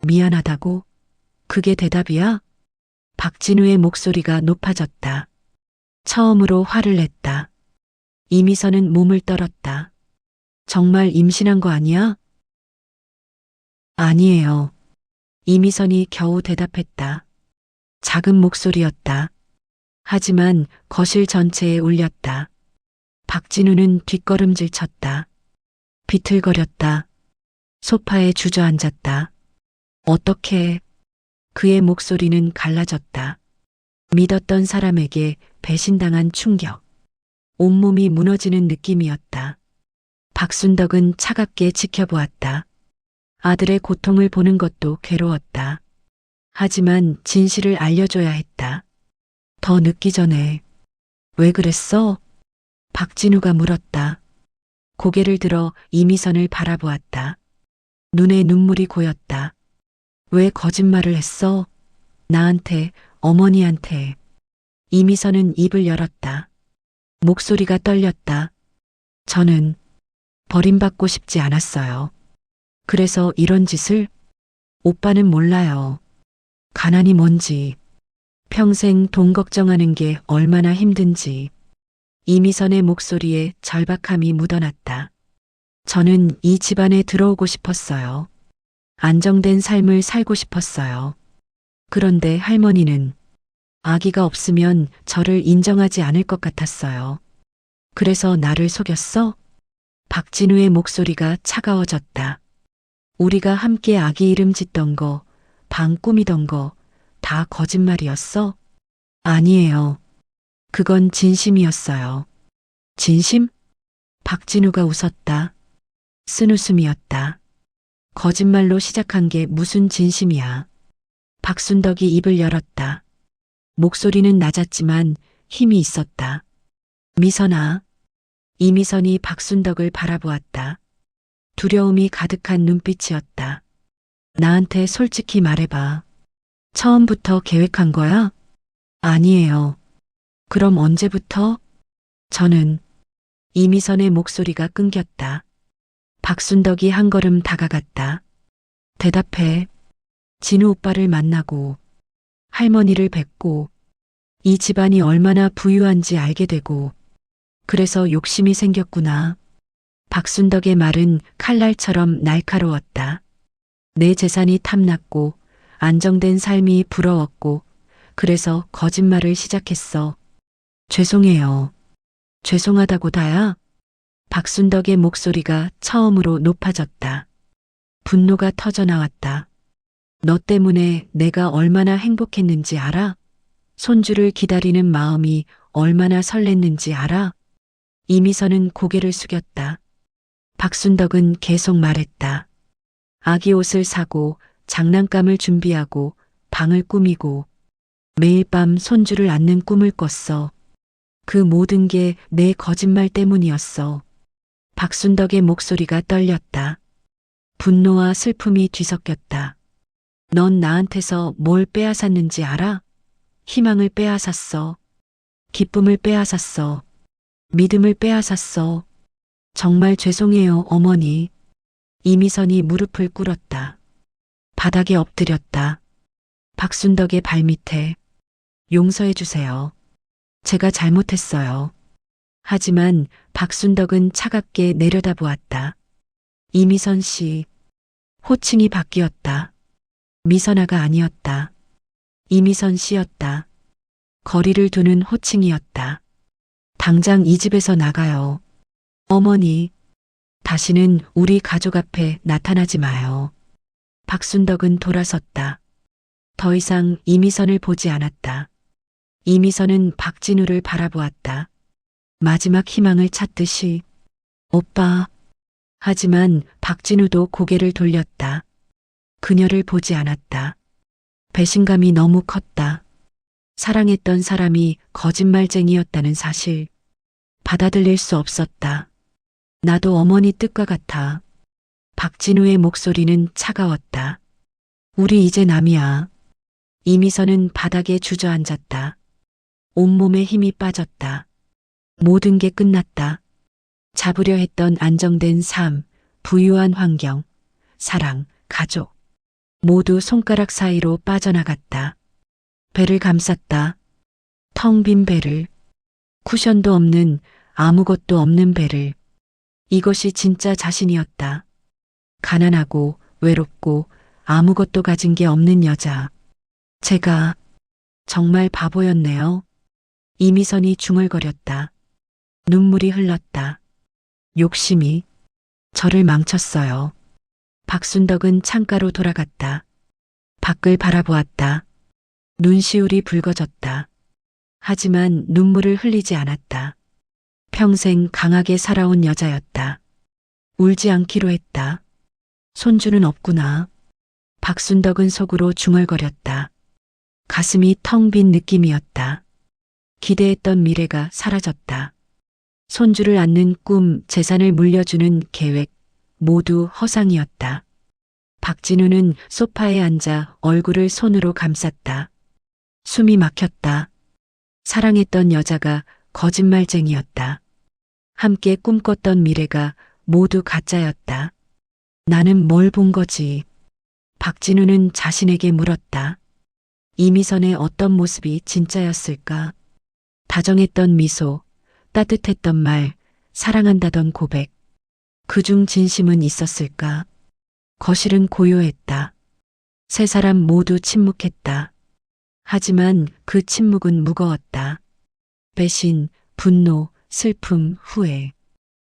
미안하다고? 그게 대답이야? 박진우의 목소리가 높아졌다. 처음으로 화를 냈다. 이미선은 몸을 떨었다. 정말 임신한 거 아니야? 아니에요. 이미선이 겨우 대답했다. 작은 목소리였다. 하지만 거실 전체에 울렸다. 박진우는 뒷걸음질 쳤다. 비틀거렸다. 소파에 주저앉았다. 어떻게? 그의 목소리는 갈라졌다. 믿었던 사람에게 배신당한 충격. 온몸이 무너지는 느낌이었다. 박순덕은 차갑게 지켜보았다. 아들의 고통을 보는 것도 괴로웠다. 하지만 진실을 알려줘야 했다. 더 늦기 전에. 왜 그랬어? 박진우가 물었다. 고개를 들어 이미선을 바라보았다. 눈에 눈물이 고였다. 왜 거짓말을 했어? 나한테, 어머니한테. 이미선은 입을 열었다. 목소리가 떨렸다. 저는 버림받고 싶지 않았어요. 그래서 이런 짓을? 오빠는 몰라요. 가난이 뭔지, 평생 돈 걱정하는 게 얼마나 힘든지. 이미선의 목소리에 절박함이 묻어났다. 저는 이 집안에 들어오고 싶었어요. 안정된 삶을 살고 싶었어요. 그런데 할머니는 아기가 없으면 저를 인정하지 않을 것 같았어요. 그래서 나를 속였어? 박진우의 목소리가 차가워졌다. 우리가 함께 아기 이름 짓던 거, 방 꾸미던 거, 다 거짓말이었어? 아니에요. 그건 진심이었어요. 진심? 박진우가 웃었다. 쓴웃음이었다. 거짓말로 시작한 게 무슨 진심이야. 박순덕이 입을 열었다. 목소리는 낮았지만 힘이 있었다. 미선아. 이미선이 박순덕을 바라보았다. 두려움이 가득한 눈빛이었다. 나한테 솔직히 말해봐. 처음부터 계획한 거야? 아니에요. 그럼 언제부터? 저는 이미선의 목소리가 끊겼다. 박순덕이 한 걸음 다가갔다. 대답해. 진우 오빠를 만나고 할머니를 뵙고 이 집안이 얼마나 부유한지 알게 되고 그래서 욕심이 생겼구나. 박순덕의 말은 칼날처럼 날카로웠다. 내 재산이 탐났고 안정된 삶이 부러웠고 그래서 거짓말을 시작했어. 죄송해요. 죄송하다고 다야? 박순덕의 목소리가 처음으로 높아졌다. 분노가 터져나왔다. 너 때문에 내가 얼마나 행복했는지 알아? 손주를 기다리는 마음이 얼마나 설렜는지 알아? 이미선은 고개를 숙였다. 박순덕은 계속 말했다. 아기 옷을 사고 장난감을 준비하고 방을 꾸미고 매일 밤 손주를 안는 꿈을 꿨어. 그 모든 게 내 거짓말 때문이었어. 박순덕의 목소리가 떨렸다. 분노와 슬픔이 뒤섞였다. 넌 나한테서 뭘 빼앗았는지 알아? 희망을 빼앗았어. 기쁨을 빼앗았어. 믿음을 빼앗았어. 정말 죄송해요, 어머니. 이미선이 무릎을 꿇었다. 바닥에 엎드렸다. 박순덕의 발밑에. 용서해 주세요. 제가 잘못했어요. 하지만 박순덕은 차갑게 내려다보았다. 이미선 씨. 호칭이 바뀌었다. 미선아가 아니었다. 이미선 씨였다. 거리를 두는 호칭이었다. 당장 이 집에서 나가요. 어머니. 다시는 우리 가족 앞에 나타나지 마요. 박순덕은 돌아섰다. 더 이상 이미선을 보지 않았다. 이미선은 박진우를 바라보았다. 마지막 희망을 찾듯이. 오빠. 하지만 박진우도 고개를 돌렸다. 그녀를 보지 않았다. 배신감이 너무 컸다. 사랑했던 사람이 거짓말쟁이였다는 사실. 받아들일 수 없었다. 나도 어머니 뜻과 같아. 박진우의 목소리는 차가웠다. 우리 이제 남이야. 이미선은 바닥에 주저앉았다. 온몸에 힘이 빠졌다. 모든 게 끝났다. 잡으려 했던 안정된 삶, 부유한 환경, 사랑, 가족. 모두 손가락 사이로 빠져나갔다. 배를 감쌌다. 텅 빈 배를. 쿠션도 없는 아무것도 없는 배를. 이것이 진짜 자신이었다. 가난하고 외롭고 아무것도 가진 게 없는 여자. 제가 정말 바보였네요. 이미선이 중얼거렸다. 눈물이 흘렀다. 욕심이 저를 망쳤어요. 박순덕은 창가로 돌아갔다. 밖을 바라보았다. 눈시울이 붉어졌다. 하지만 눈물을 흘리지 않았다. 평생 강하게 살아온 여자였다. 울지 않기로 했다. 손주는 없구나. 박순덕은 속으로 중얼거렸다. 가슴이 텅 빈 느낌이었다. 기대했던 미래가 사라졌다. 손주를 안는 꿈, 재산을 물려주는 계획, 모두 허상이었다. 박진우는 소파에 앉아 얼굴을 손으로 감쌌다. 숨이 막혔다. 사랑했던 여자가 거짓말쟁이였다. 함께 꿈꿨던 미래가 모두 가짜였다. 나는 뭘 본 거지? 박진우는 자신에게 물었다. 이미선의 어떤 모습이 진짜였을까? 다정했던 미소, 따뜻했던 말, 사랑한다던 고백. 그중 진심은 있었을까? 거실은 고요했다. 세 사람 모두 침묵했다. 하지만 그 침묵은 무거웠다. 배신, 분노, 슬픔, 후회.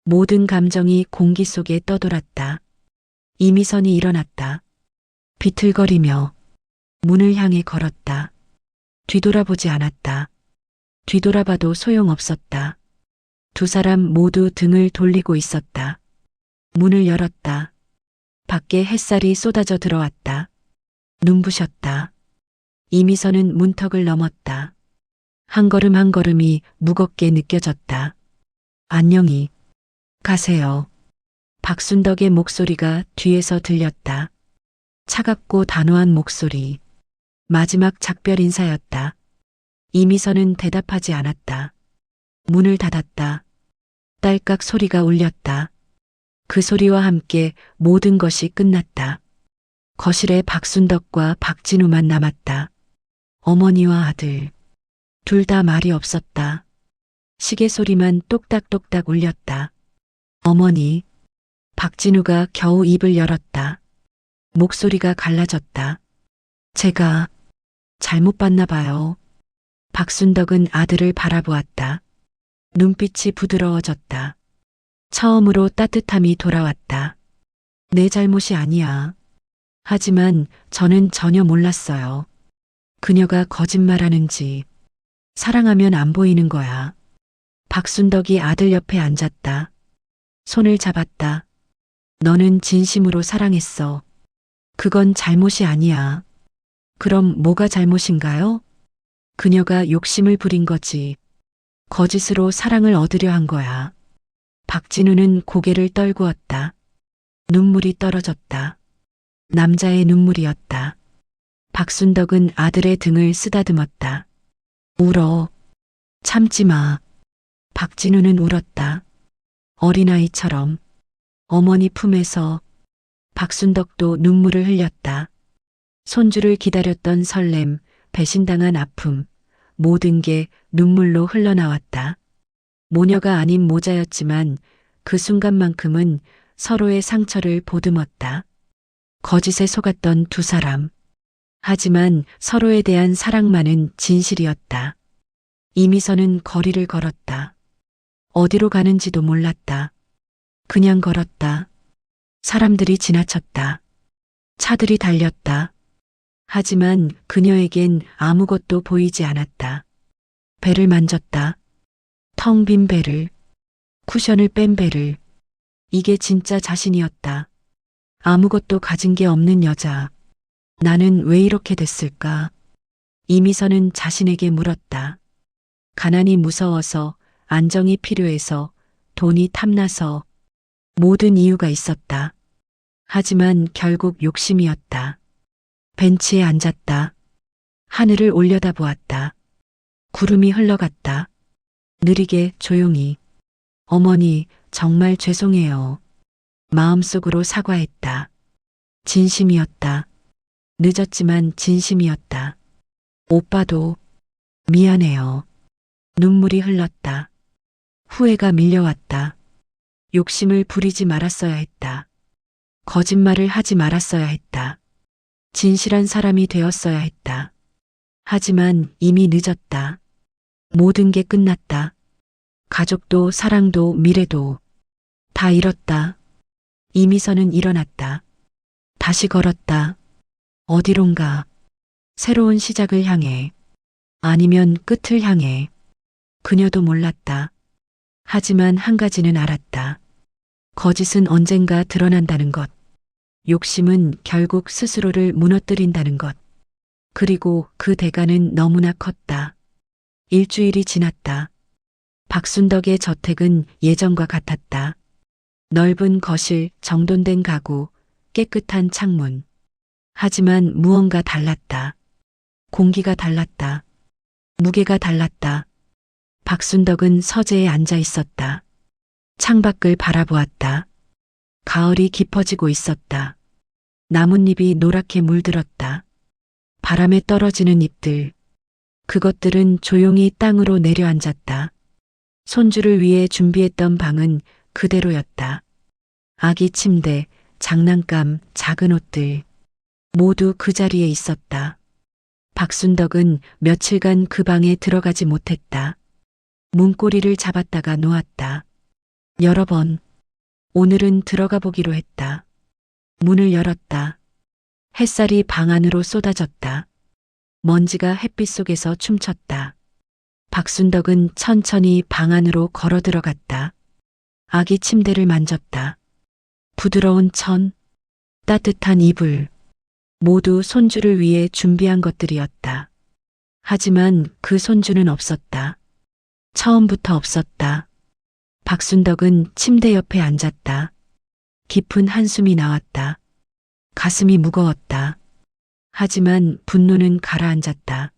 모든 감정이 공기 속에 떠돌았다. 이미선이 일어났다. 비틀거리며 문을 향해 걸었다. 뒤돌아보지 않았다. 뒤돌아봐도 소용없었다. 두 사람 모두 등을 돌리고 있었다. 문을 열었다. 밖에 햇살이 쏟아져 들어왔다. 눈부셨다. 이미선은 문턱을 넘었다. 한 걸음 한 걸음이 무겁게 느껴졌다. 안녕히 가세요. 박순덕의 목소리가 뒤에서 들렸다. 차갑고 단호한 목소리. 마지막 작별 인사였다. 이미선은 대답하지 않았다. 문을 닫았다. 딸깍 소리가 울렸다. 그 소리와 함께 모든 것이 끝났다. 거실에 박순덕과 박진우만 남았다. 어머니와 아들. 둘 다 말이 없었다. 시계 소리만 똑딱똑딱 울렸다. 어머니. 박진우가 겨우 입을 열었다. 목소리가 갈라졌다. 제가 잘못 봤나 봐요. 박순덕은 아들을 바라보았다. 눈빛이 부드러워졌다. 처음으로 따뜻함이 돌아왔다. 내 잘못이 아니야. 하지만 저는 전혀 몰랐어요. 그녀가 거짓말하는지. 사랑하면 안 보이는 거야. 박순덕이 아들 옆에 앉았다. 손을 잡았다. 너는 진심으로 사랑했어. 그건 잘못이 아니야. 그럼 뭐가 잘못인가요? 그녀가 욕심을 부린 거지. 거짓으로 사랑을 얻으려 한 거야. 박진우는 고개를 떨구었다. 눈물이 떨어졌다. 남자의 눈물이었다. 박순덕은 아들의 등을 쓰다듬었다. 울어. 참지 마. 박진우는 울었다. 어린아이처럼. 어머니 품에서. 박순덕도 눈물을 흘렸다. 손주를 기다렸던 설렘, 배신당한 아픔, 모든 게 눈물로 흘러나왔다. 모녀가 아닌 모자였지만 그 순간만큼은 서로의 상처를 보듬었다. 거짓에 속았던 두 사람. 하지만 서로에 대한 사랑만은 진실이었다. 이미선은 거리를 걸었다. 어디로 가는지도 몰랐다. 그냥 걸었다. 사람들이 지나쳤다. 차들이 달렸다. 하지만 그녀에겐 아무것도 보이지 않았다. 배를 만졌다. 텅 빈 배를. 쿠션을 뺀 배를. 이게 진짜 자신이었다. 아무것도 가진 게 없는 여자. 나는 왜 이렇게 됐을까? 이미선은 자신에게 물었다. 가난이 무서워서, 안정이 필요해서, 돈이 탐나서, 모든 이유가 있었다. 하지만 결국 욕심이었다. 벤치에 앉았다. 하늘을 올려다보았다. 구름이 흘러갔다. 느리게 조용히. 어머니, 정말 죄송해요. 마음속으로 사과했다. 진심이었다. 늦었지만 진심이었다. 오빠도 미안해요. 눈물이 흘렀다. 후회가 밀려왔다. 욕심을 부리지 말았어야 했다. 거짓말을 하지 말았어야 했다. 진실한 사람이 되었어야 했다. 하지만 이미 늦었다. 모든 게 끝났다. 가족도 사랑도 미래도 다 잃었다. 이미선은 일어났다. 다시 걸었다. 어디론가. 새로운 시작을 향해. 아니면 끝을 향해. 그녀도 몰랐다. 하지만 한 가지는 알았다. 거짓은 언젠가 드러난다는 것. 욕심은 결국 스스로를 무너뜨린다는 것. 그리고 그 대가는 너무나 컸다. 일주일이 지났다. 박순덕의 저택은 예전과 같았다. 넓은 거실, 정돈된 가구, 깨끗한 창문. 하지만 무언가 달랐다. 공기가 달랐다. 무게가 달랐다. 박순덕은 서재에 앉아 있었다. 창밖을 바라보았다. 가을이 깊어지고 있었다. 나뭇잎이 노랗게 물들었다. 바람에 떨어지는 잎들. 그것들은 조용히 땅으로 내려앉았다. 손주를 위해 준비했던 방은 그대로였다. 아기 침대, 장난감, 작은 옷들. 모두 그 자리에 있었다. 박순덕은 며칠간 그 방에 들어가지 못했다. 문고리를 잡았다가 놓았다. 여러 번. 오늘은 들어가 보기로 했다. 문을 열었다. 햇살이 방 안으로 쏟아졌다. 먼지가 햇빛 속에서 춤췄다. 박순덕은 천천히 방 안으로 걸어 들어갔다. 아기 침대를 만졌다. 부드러운 천, 따뜻한 이불, 모두 손주를 위해 준비한 것들이었다. 하지만 그 손주는 없었다. 처음부터 없었다. 박순덕은 침대 옆에 앉았다. 깊은 한숨이 나왔다. 가슴이 무거웠다. 하지만 분노는 가라앉았다.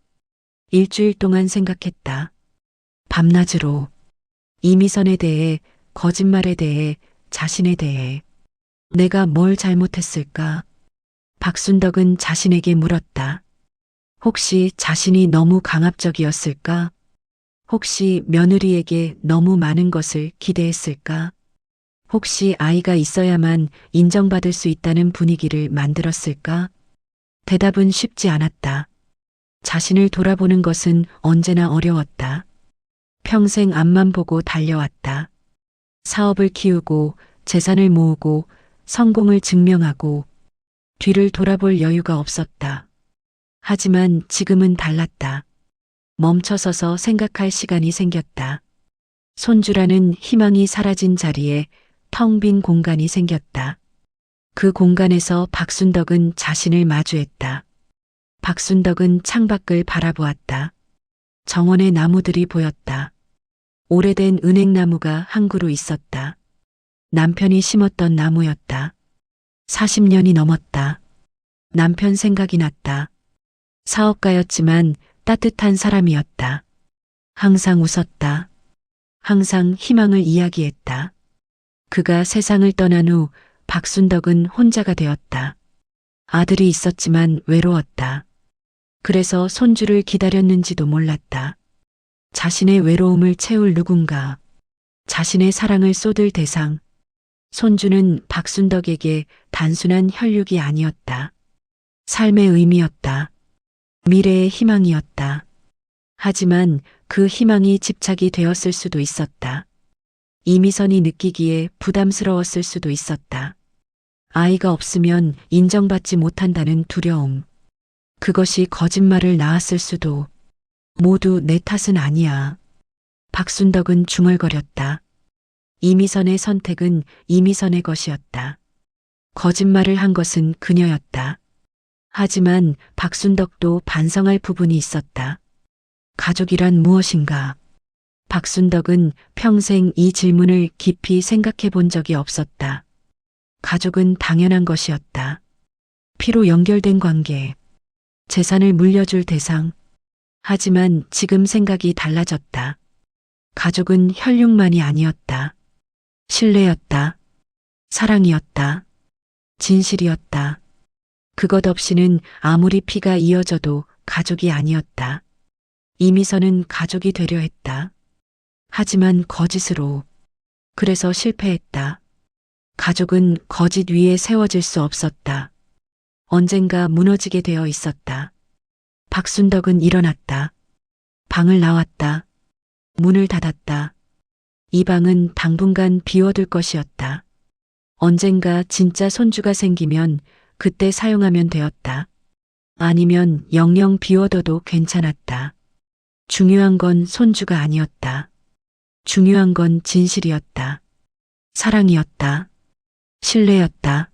일주일 동안 생각했다. 밤낮으로. 이미선에 대해, 거짓말에 대해, 자신에 대해. 내가 뭘 잘못했을까? 박순덕은 자신에게 물었다. 혹시 자신이 너무 강압적이었을까? 혹시 며느리에게 너무 많은 것을 기대했을까? 혹시 아이가 있어야만 인정받을 수 있다는 분위기를 만들었을까? 대답은 쉽지 않았다. 자신을 돌아보는 것은 언제나 어려웠다. 평생 앞만 보고 달려왔다. 사업을 키우고 재산을 모으고 성공을 증명하고 뒤를 돌아볼 여유가 없었다. 하지만 지금은 달랐다. 멈춰서서 생각할 시간이 생겼다. 손주라는 희망이 사라진 자리에 텅 빈 공간이 생겼다. 그 공간에서 박순덕은 자신을 마주했다. 박순덕은 창밖을 바라보았다. 정원의 나무들이 보였다. 오래된 은행나무가 한 그루 있었다. 남편이 심었던 나무였다. 40년이 넘었다. 남편 생각이 났다. 사업가였지만 따뜻한 사람이었다. 항상 웃었다. 항상 희망을 이야기했다. 그가 세상을 떠난 후 박순덕은 혼자가 되었다. 아들이 있었지만 외로웠다. 그래서 손주를 기다렸는지도 몰랐다. 자신의 외로움을 채울 누군가, 자신의 사랑을 쏟을 대상. 손주는 박순덕에게 단순한 혈육이 아니었다. 삶의 의미였다. 미래의 희망이었다. 하지만 그 희망이 집착이 되었을 수도 있었다. 이미선이 느끼기에 부담스러웠을 수도 있었다. 아이가 없으면 인정받지 못한다는 두려움. 그것이 거짓말을 낳았을 수도. 모두 내 탓은 아니야. 박순덕은 중얼거렸다. 이미선의 선택은 이미선의 것이었다. 거짓말을 한 것은 그녀였다. 하지만 박순덕도 반성할 부분이 있었다. 가족이란 무엇인가? 박순덕은 평생 이 질문을 깊이 생각해 본 적이 없었다. 가족은 당연한 것이었다. 피로 연결된 관계, 재산을 물려줄 대상. 하지만 지금 생각이 달라졌다. 가족은 혈육만이 아니었다. 신뢰였다. 사랑이었다. 진실이었다. 그것 없이는 아무리 피가 이어져도 가족이 아니었다. 이미선은 가족이 되려 했다. 하지만 거짓으로. 그래서 실패했다. 가족은 거짓 위에 세워질 수 없었다. 언젠가 무너지게 되어 있었다. 박순덕은 일어났다. 방을 나왔다. 문을 닫았다. 이 방은 당분간 비워둘 것이었다. 언젠가 진짜 손주가 생기면 그때 사용하면 되었다. 아니면 영영 비워둬도 괜찮았다. 중요한 건 손주가 아니었다. 중요한 건 진실이었다. 사랑이었다. 신뢰였다.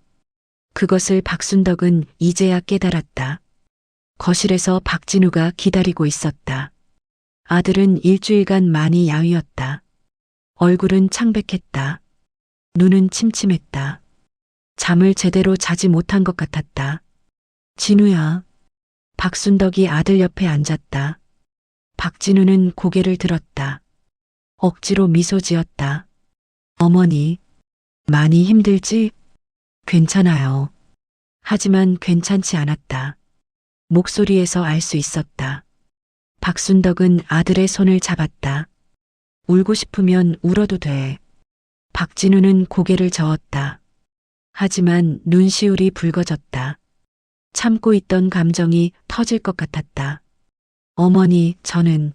그것을 박순덕은 이제야 깨달았다. 거실에서 박진우가 기다리고 있었다. 아들은 일주일간 많이 야위었다. 얼굴은 창백했다. 눈은 침침했다. 잠을 제대로 자지 못한 것 같았다. 진우야. 박순덕이 아들 옆에 앉았다. 박진우는 고개를 들었다. 억지로 미소 지었다. 어머니, 많이 힘들지? 괜찮아요. 하지만 괜찮지 않았다. 목소리에서 알 수 있었다. 박순덕은 아들의 손을 잡았다. 울고 싶으면 울어도 돼. 박진우는 고개를 저었다. 하지만 눈시울이 붉어졌다. 참고 있던 감정이 터질 것 같았다. 어머니, 저는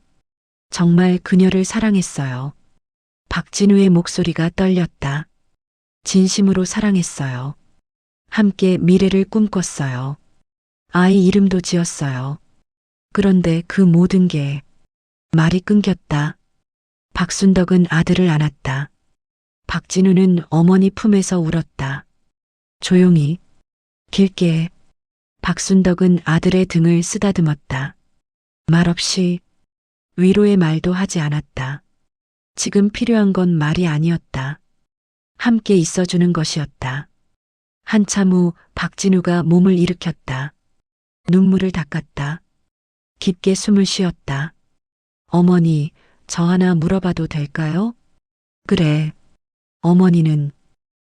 정말 그녀를 사랑했어요. 박진우의 목소리가 떨렸다. 진심으로 사랑했어요. 함께 미래를 꿈꿨어요. 아이 이름도 지었어요. 그런데 그 모든 게 말이 끊겼다. 박순덕은 아들을 안았다. 박진우는 어머니 품에서 울었다. 조용히, 길게. 박순덕은 아들의 등을 쓰다듬었다. 말없이 위로의 말도 하지 않았다. 지금 필요한 건 말이 아니었다. 함께 있어주는 것이었다. 한참 후 박진우가 몸을 일으켰다. 눈물을 닦았다. 깊게 숨을 쉬었다. 어머니, 저 하나 물어봐도 될까요? 그래. 어머니는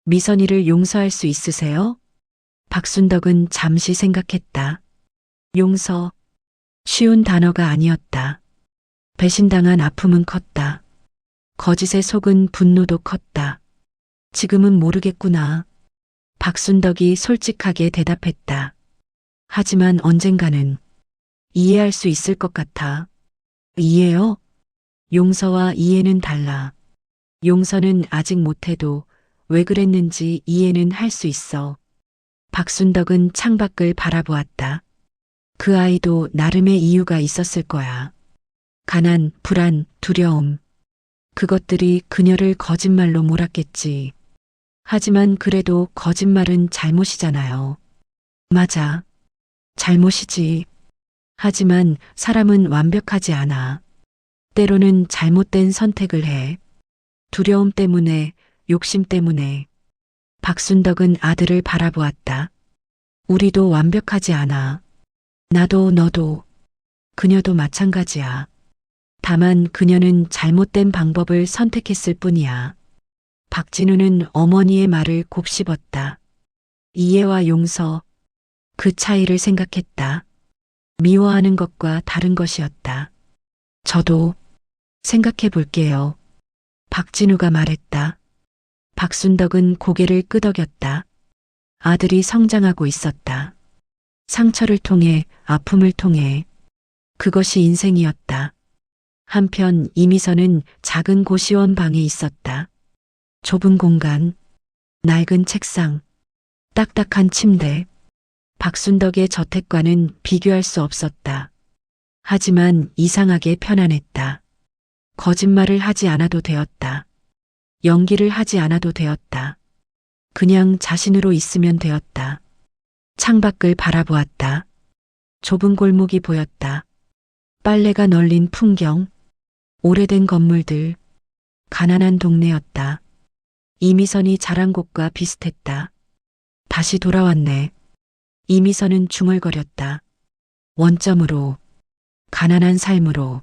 미선이를 용서할 수 있으세요? 박순덕은 잠시 생각했다. 용서. 쉬운 단어가 아니었다. 배신당한 아픔은 컸다. 거짓에 속은 분노도 컸다. 지금은 모르겠구나. 박순덕이 솔직하게 대답했다. 하지만 언젠가는 이해할 수 있을 것 같아. 이해요? 용서와 이해는 달라. 용서는 아직 못해도 왜 그랬는지 이해는 할 수 있어. 박순덕은 창밖을 바라보았다. 그 아이도 나름의 이유가 있었을 거야. 가난, 불안, 두려움. 그것들이 그녀를 거짓말로 몰았겠지. 하지만 그래도 거짓말은 잘못이잖아요. 맞아. 잘못이지. 하지만 사람은 완벽하지 않아. 때로는 잘못된 선택을 해. 두려움 때문에, 욕심 때문에. 박순덕은 아들을 바라보았다. 우리도 완벽하지 않아. 나도 너도. 그녀도 마찬가지야. 다만 그녀는 잘못된 방법을 선택했을 뿐이야. 박진우는 어머니의 말을 곱씹었다. 이해와 용서, 그 차이를 생각했다. 미워하는 것과 다른 것이었다. 저도 생각해 볼게요. 박진우가 말했다. 박순덕은 고개를 끄덕였다. 아들이 성장하고 있었다. 상처를 통해, 아픔을 통해. 그것이 인생이었다. 한편 이미선은 작은 고시원 방에 있었다. 좁은 공간, 낡은 책상, 딱딱한 침대. 박순덕의 저택과는 비교할 수 없었다. 하지만 이상하게 편안했다. 거짓말을 하지 않아도 되었다. 연기를 하지 않아도 되었다. 그냥 자신으로 있으면 되었다. 창밖을 바라보았다. 좁은 골목이 보였다. 빨래가 널린 풍경, 오래된 건물들, 가난한 동네였다. 이미선이 자란 곳과 비슷했다. 다시 돌아왔네. 이미선은 중얼거렸다. 원점으로, 가난한 삶으로.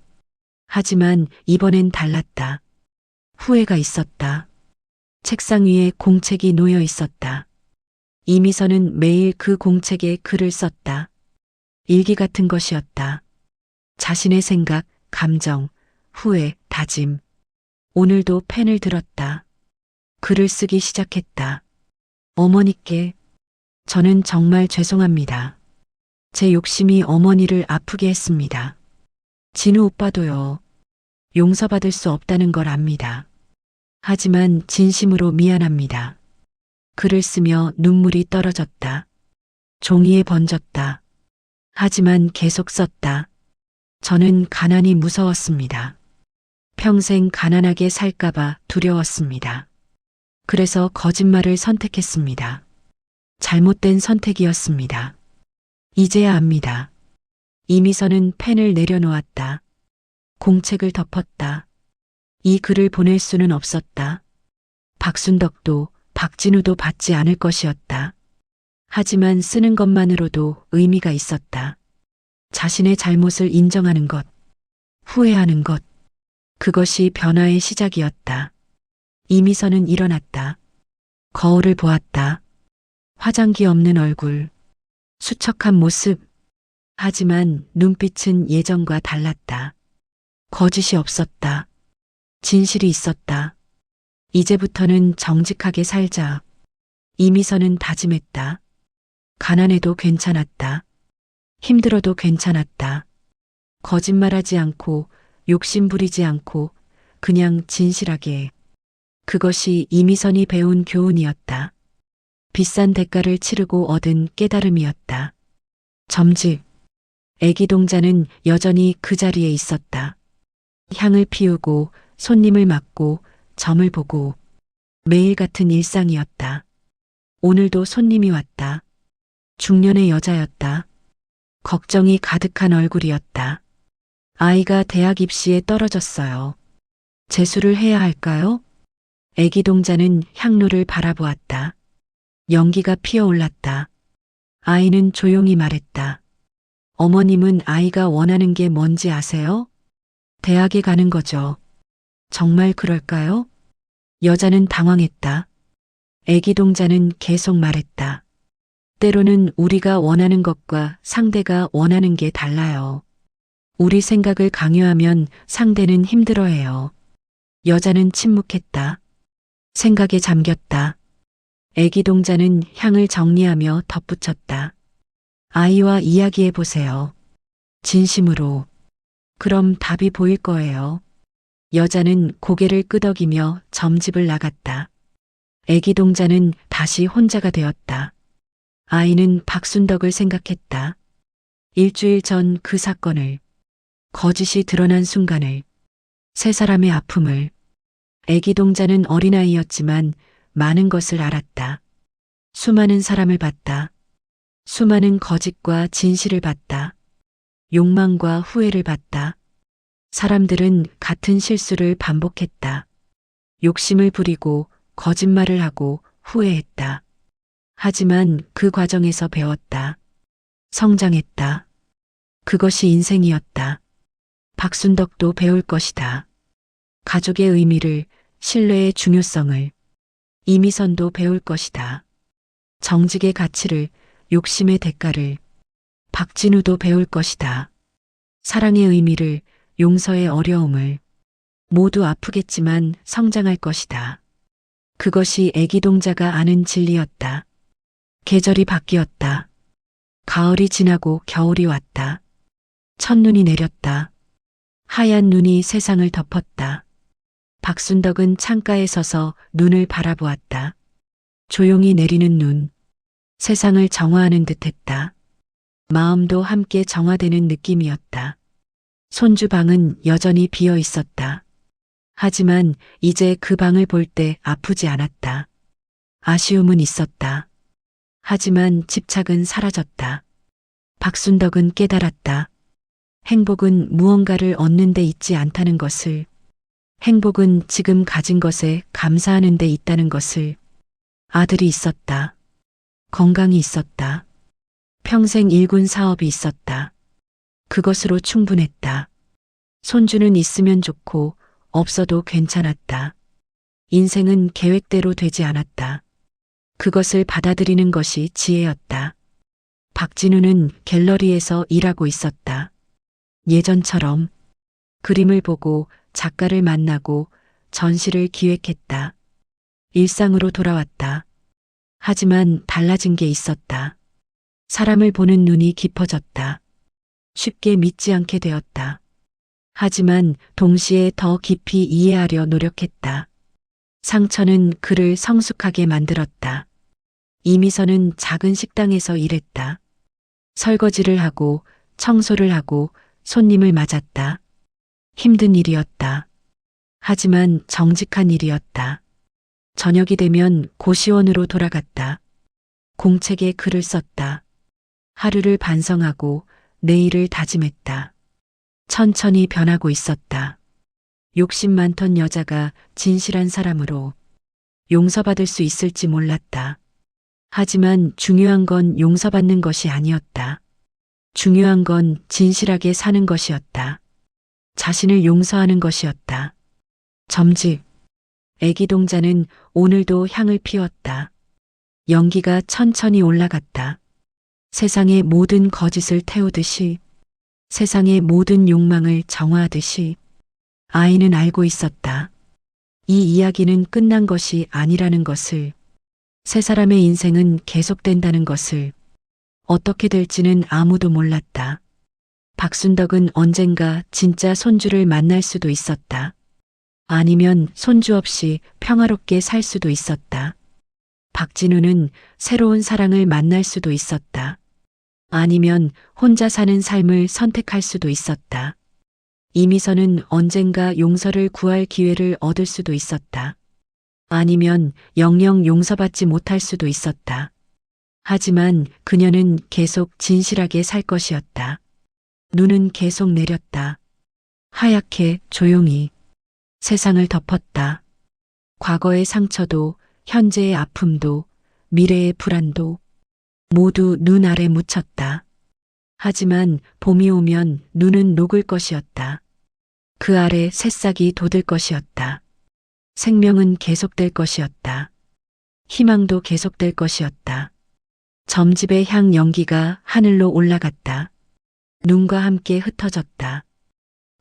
하지만 이번엔 달랐다. 후회가 있었다. 책상 위에 공책이 놓여 있었다. 이미선은 매일 그 공책에 글을 썼다. 일기 같은 것이었다. 자신의 생각, 감정, 후회, 다짐. 오늘도 펜을 들었다. 글을 쓰기 시작했다. 어머니께 저는 정말 죄송합니다. 제 욕심이 어머니를 아프게 했습니다. 진우 오빠도요. 용서받을 수 없다는 걸 압니다. 하지만 진심으로 미안합니다. 글을 쓰며 눈물이 떨어졌다. 종이에 번졌다. 하지만 계속 썼다. 저는 가난이 무서웠습니다. 평생 가난하게 살까봐 두려웠습니다. 그래서 거짓말을 선택했습니다. 잘못된 선택이었습니다. 이제야 압니다. 이미선은 펜을 내려놓았다. 공책을 덮었다. 이 글을 보낼 수는 없었다. 박순덕도 박진우도 받지 않을 것이었다. 하지만 쓰는 것만으로도 의미가 있었다. 자신의 잘못을 인정하는 것, 후회하는 것, 그것이 변화의 시작이었다. 이미선은 일어났다. 거울을 보았다. 화장기 없는 얼굴, 수척한 모습. 하지만 눈빛은 예전과 달랐다. 거짓이 없었다. 진실이 있었다. 이제부터는 정직하게 살자. 이미선은 다짐했다. 가난해도 괜찮았다. 힘들어도 괜찮았다. 거짓말하지 않고 욕심 부리지 않고 그냥 진실하게. 그것이 이미선이 배운 교훈이었다. 비싼 대가를 치르고 얻은 깨달음이었다. 점집. 애기 동자는 여전히 그 자리에 있었다. 향을 피우고 손님을 맞고 점을 보고 매일 같은 일상이었다. 오늘도 손님이 왔다. 중년의 여자였다. 걱정이 가득한 얼굴이었다. 아이가 대학 입시에 떨어졌어요. 재수를 해야 할까요? 애기 동자는 향로를 바라보았다. 연기가 피어올랐다. 아이는 조용히 말했다. 어머님은 아이가 원하는 게 뭔지 아세요? 대학에 가는 거죠. 정말 그럴까요? 여자는 당황했다. 애기 동자는 계속 말했다. 때로는 우리가 원하는 것과 상대가 원하는 게 달라요. 우리 생각을 강요하면 상대는 힘들어해요. 여자는 침묵했다. 생각에 잠겼다. 애기 동자는 향을 정리하며 덧붙였다. 아이와 이야기해 보세요. 진심으로. 그럼 답이 보일 거예요. 여자는 고개를 끄덕이며 점집을 나갔다. 애기 동자는 다시 혼자가 되었다. 아이는 박순덕을 생각했다. 일주일 전 그 사건을, 거짓이 드러난 순간을, 세 사람의 아픔을. 애기 동자는 어린아이였지만 많은 것을 알았다. 수많은 사람을 봤다. 수많은 거짓과 진실을 봤다. 욕망과 후회를 봤다. 사람들은 같은 실수를 반복했다. 욕심을 부리고 거짓말을 하고 후회했다. 하지만 그 과정에서 배웠다. 성장했다. 그것이 인생이었다. 박순덕도 배울 것이다. 가족의 의미를, 신뢰의 중요성을. 이미선도 배울 것이다. 정직의 가치를, 욕심의 대가를. 박진우도 배울 것이다. 사랑의 의미를, 용서의 어려움을. 모두 아프겠지만 성장할 것이다. 그것이 애기 동자가 아는 진리였다. 계절이 바뀌었다. 가을이 지나고 겨울이 왔다. 첫눈이 내렸다. 하얀 눈이 세상을 덮었다. 박순덕은 창가에 서서 눈을 바라보았다. 조용히 내리는 눈. 세상을 정화하는 듯했다. 마음도 함께 정화되는 느낌이었다. 손주 방은 여전히 비어 있었다. 하지만 이제 그 방을 볼 때 아프지 않았다. 아쉬움은 있었다. 하지만 집착은 사라졌다. 박순덕은 깨달았다. 행복은 무언가를 얻는 데 있지 않다는 것을. 행복은 지금 가진 것에 감사하는 데 있다는 것을. 아들이 있었다. 건강이 있었다. 평생 일군 사업이 있었다. 그것으로 충분했다. 손주는 있으면 좋고 없어도 괜찮았다. 인생은 계획대로 되지 않았다. 그것을 받아들이는 것이 지혜였다. 박진우는 갤러리에서 일하고 있었다. 예전처럼 그림을 보고 작가를 만나고 전시를 기획했다. 일상으로 돌아왔다. 하지만 달라진 게 있었다. 사람을 보는 눈이 깊어졌다. 쉽게 믿지 않게 되었다. 하지만 동시에 더 깊이 이해하려 노력했다. 상처는 그를 성숙하게 만들었다. 이미선은 작은 식당에서 일했다. 설거지를 하고 청소를 하고 손님을 맞았다. 힘든 일이었다. 하지만 정직한 일이었다. 저녁이 되면 고시원으로 돌아갔다. 공책에 글을 썼다. 하루를 반성하고 내일을 다짐했다. 천천히 변하고 있었다. 욕심 많던 여자가 진실한 사람으로 용서받을 수 있을지 몰랐다. 하지만 중요한 건 용서받는 것이 아니었다. 중요한 건 진실하게 사는 것이었다. 자신을 용서하는 것이었다. 점집. 애기 동자는 오늘도 향을 피웠다. 연기가 천천히 올라갔다. 세상의 모든 거짓을 태우듯이, 세상의 모든 욕망을 정화하듯이 아이는 알고 있었다. 이 이야기는 끝난 것이 아니라는 것을, 세 사람의 인생은 계속된다는 것을, 어떻게 될지는 아무도 몰랐다. 박순덕은 언젠가 진짜 손주를 만날 수도 있었다. 아니면 손주 없이 평화롭게 살 수도 있었다. 박진우는 새로운 사랑을 만날 수도 있었다. 아니면 혼자 사는 삶을 선택할 수도 있었다. 이미선은 언젠가 용서를 구할 기회를 얻을 수도 있었다. 아니면 영영 용서받지 못할 수도 있었다. 하지만 그녀는 계속 진실하게 살 것이었다. 눈은 계속 내렸다. 하얗게 조용히 세상을 덮었다. 과거의 상처도 현재의 아픔도 미래의 불안도 모두 눈 아래 묻혔다. 하지만 봄이 오면 눈은 녹을 것이었다. 그 아래 새싹이 돋을 것이었다. 생명은 계속될 것이었다. 희망도 계속될 것이었다. 점집의 향 연기가 하늘로 올라갔다. 눈과 함께 흩어졌다.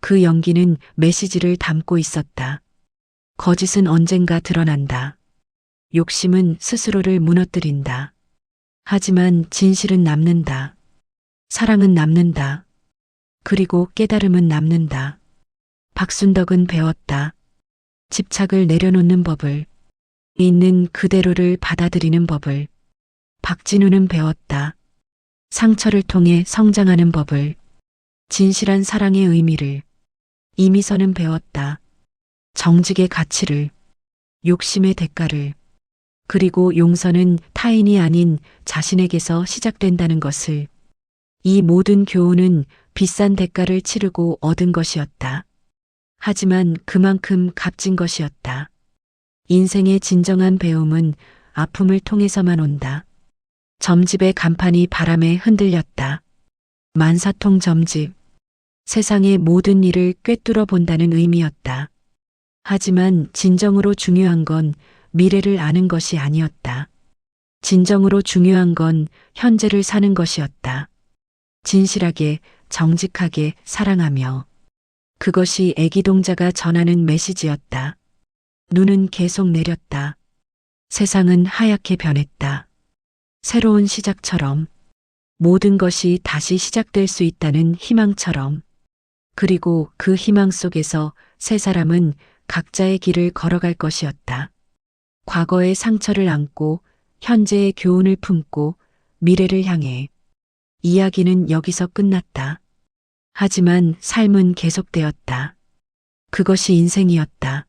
그 연기는 메시지를 담고 있었다. 거짓은 언젠가 드러난다. 욕심은 스스로를 무너뜨린다. 하지만 진실은 남는다. 사랑은 남는다. 그리고 깨달음은 남는다. 박순덕은 배웠다. 집착을 내려놓는 법을, 있는 그대로를 받아들이는 법을. 박진우는 배웠다. 상처를 통해 성장하는 법을, 진실한 사랑의 의미를. 이미선은 배웠다. 정직의 가치를, 욕심의 대가를. 그리고 용서는 타인이 아닌 자신에게서 시작된다는 것을. 이 모든 교훈은 비싼 대가를 치르고 얻은 것이었다. 하지만 그만큼 값진 것이었다. 인생의 진정한 배움은 아픔을 통해서만 온다. 점집의 간판이 바람에 흔들렸다. 만사통 점집. 세상의 모든 일을 꿰뚫어 본다는 의미였다. 하지만 진정으로 중요한 건 미래를 아는 것이 아니었다. 진정으로 중요한 건 현재를 사는 것이었다. 진실하게, 정직하게 사랑하며. 그것이 애기 동자가 전하는 메시지였다. 눈은 계속 내렸다. 세상은 하얗게 변했다. 새로운 시작처럼, 모든 것이 다시 시작될 수 있다는 희망처럼. 그리고 그 희망 속에서 세 사람은 각자의 길을 걸어갈 것이었다. 과거의 상처를 안고, 현재의 교훈을 품고, 미래를 향해. 이야기는 여기서 끝났다. 하지만 삶은 계속되었다. 그것이 인생이었다.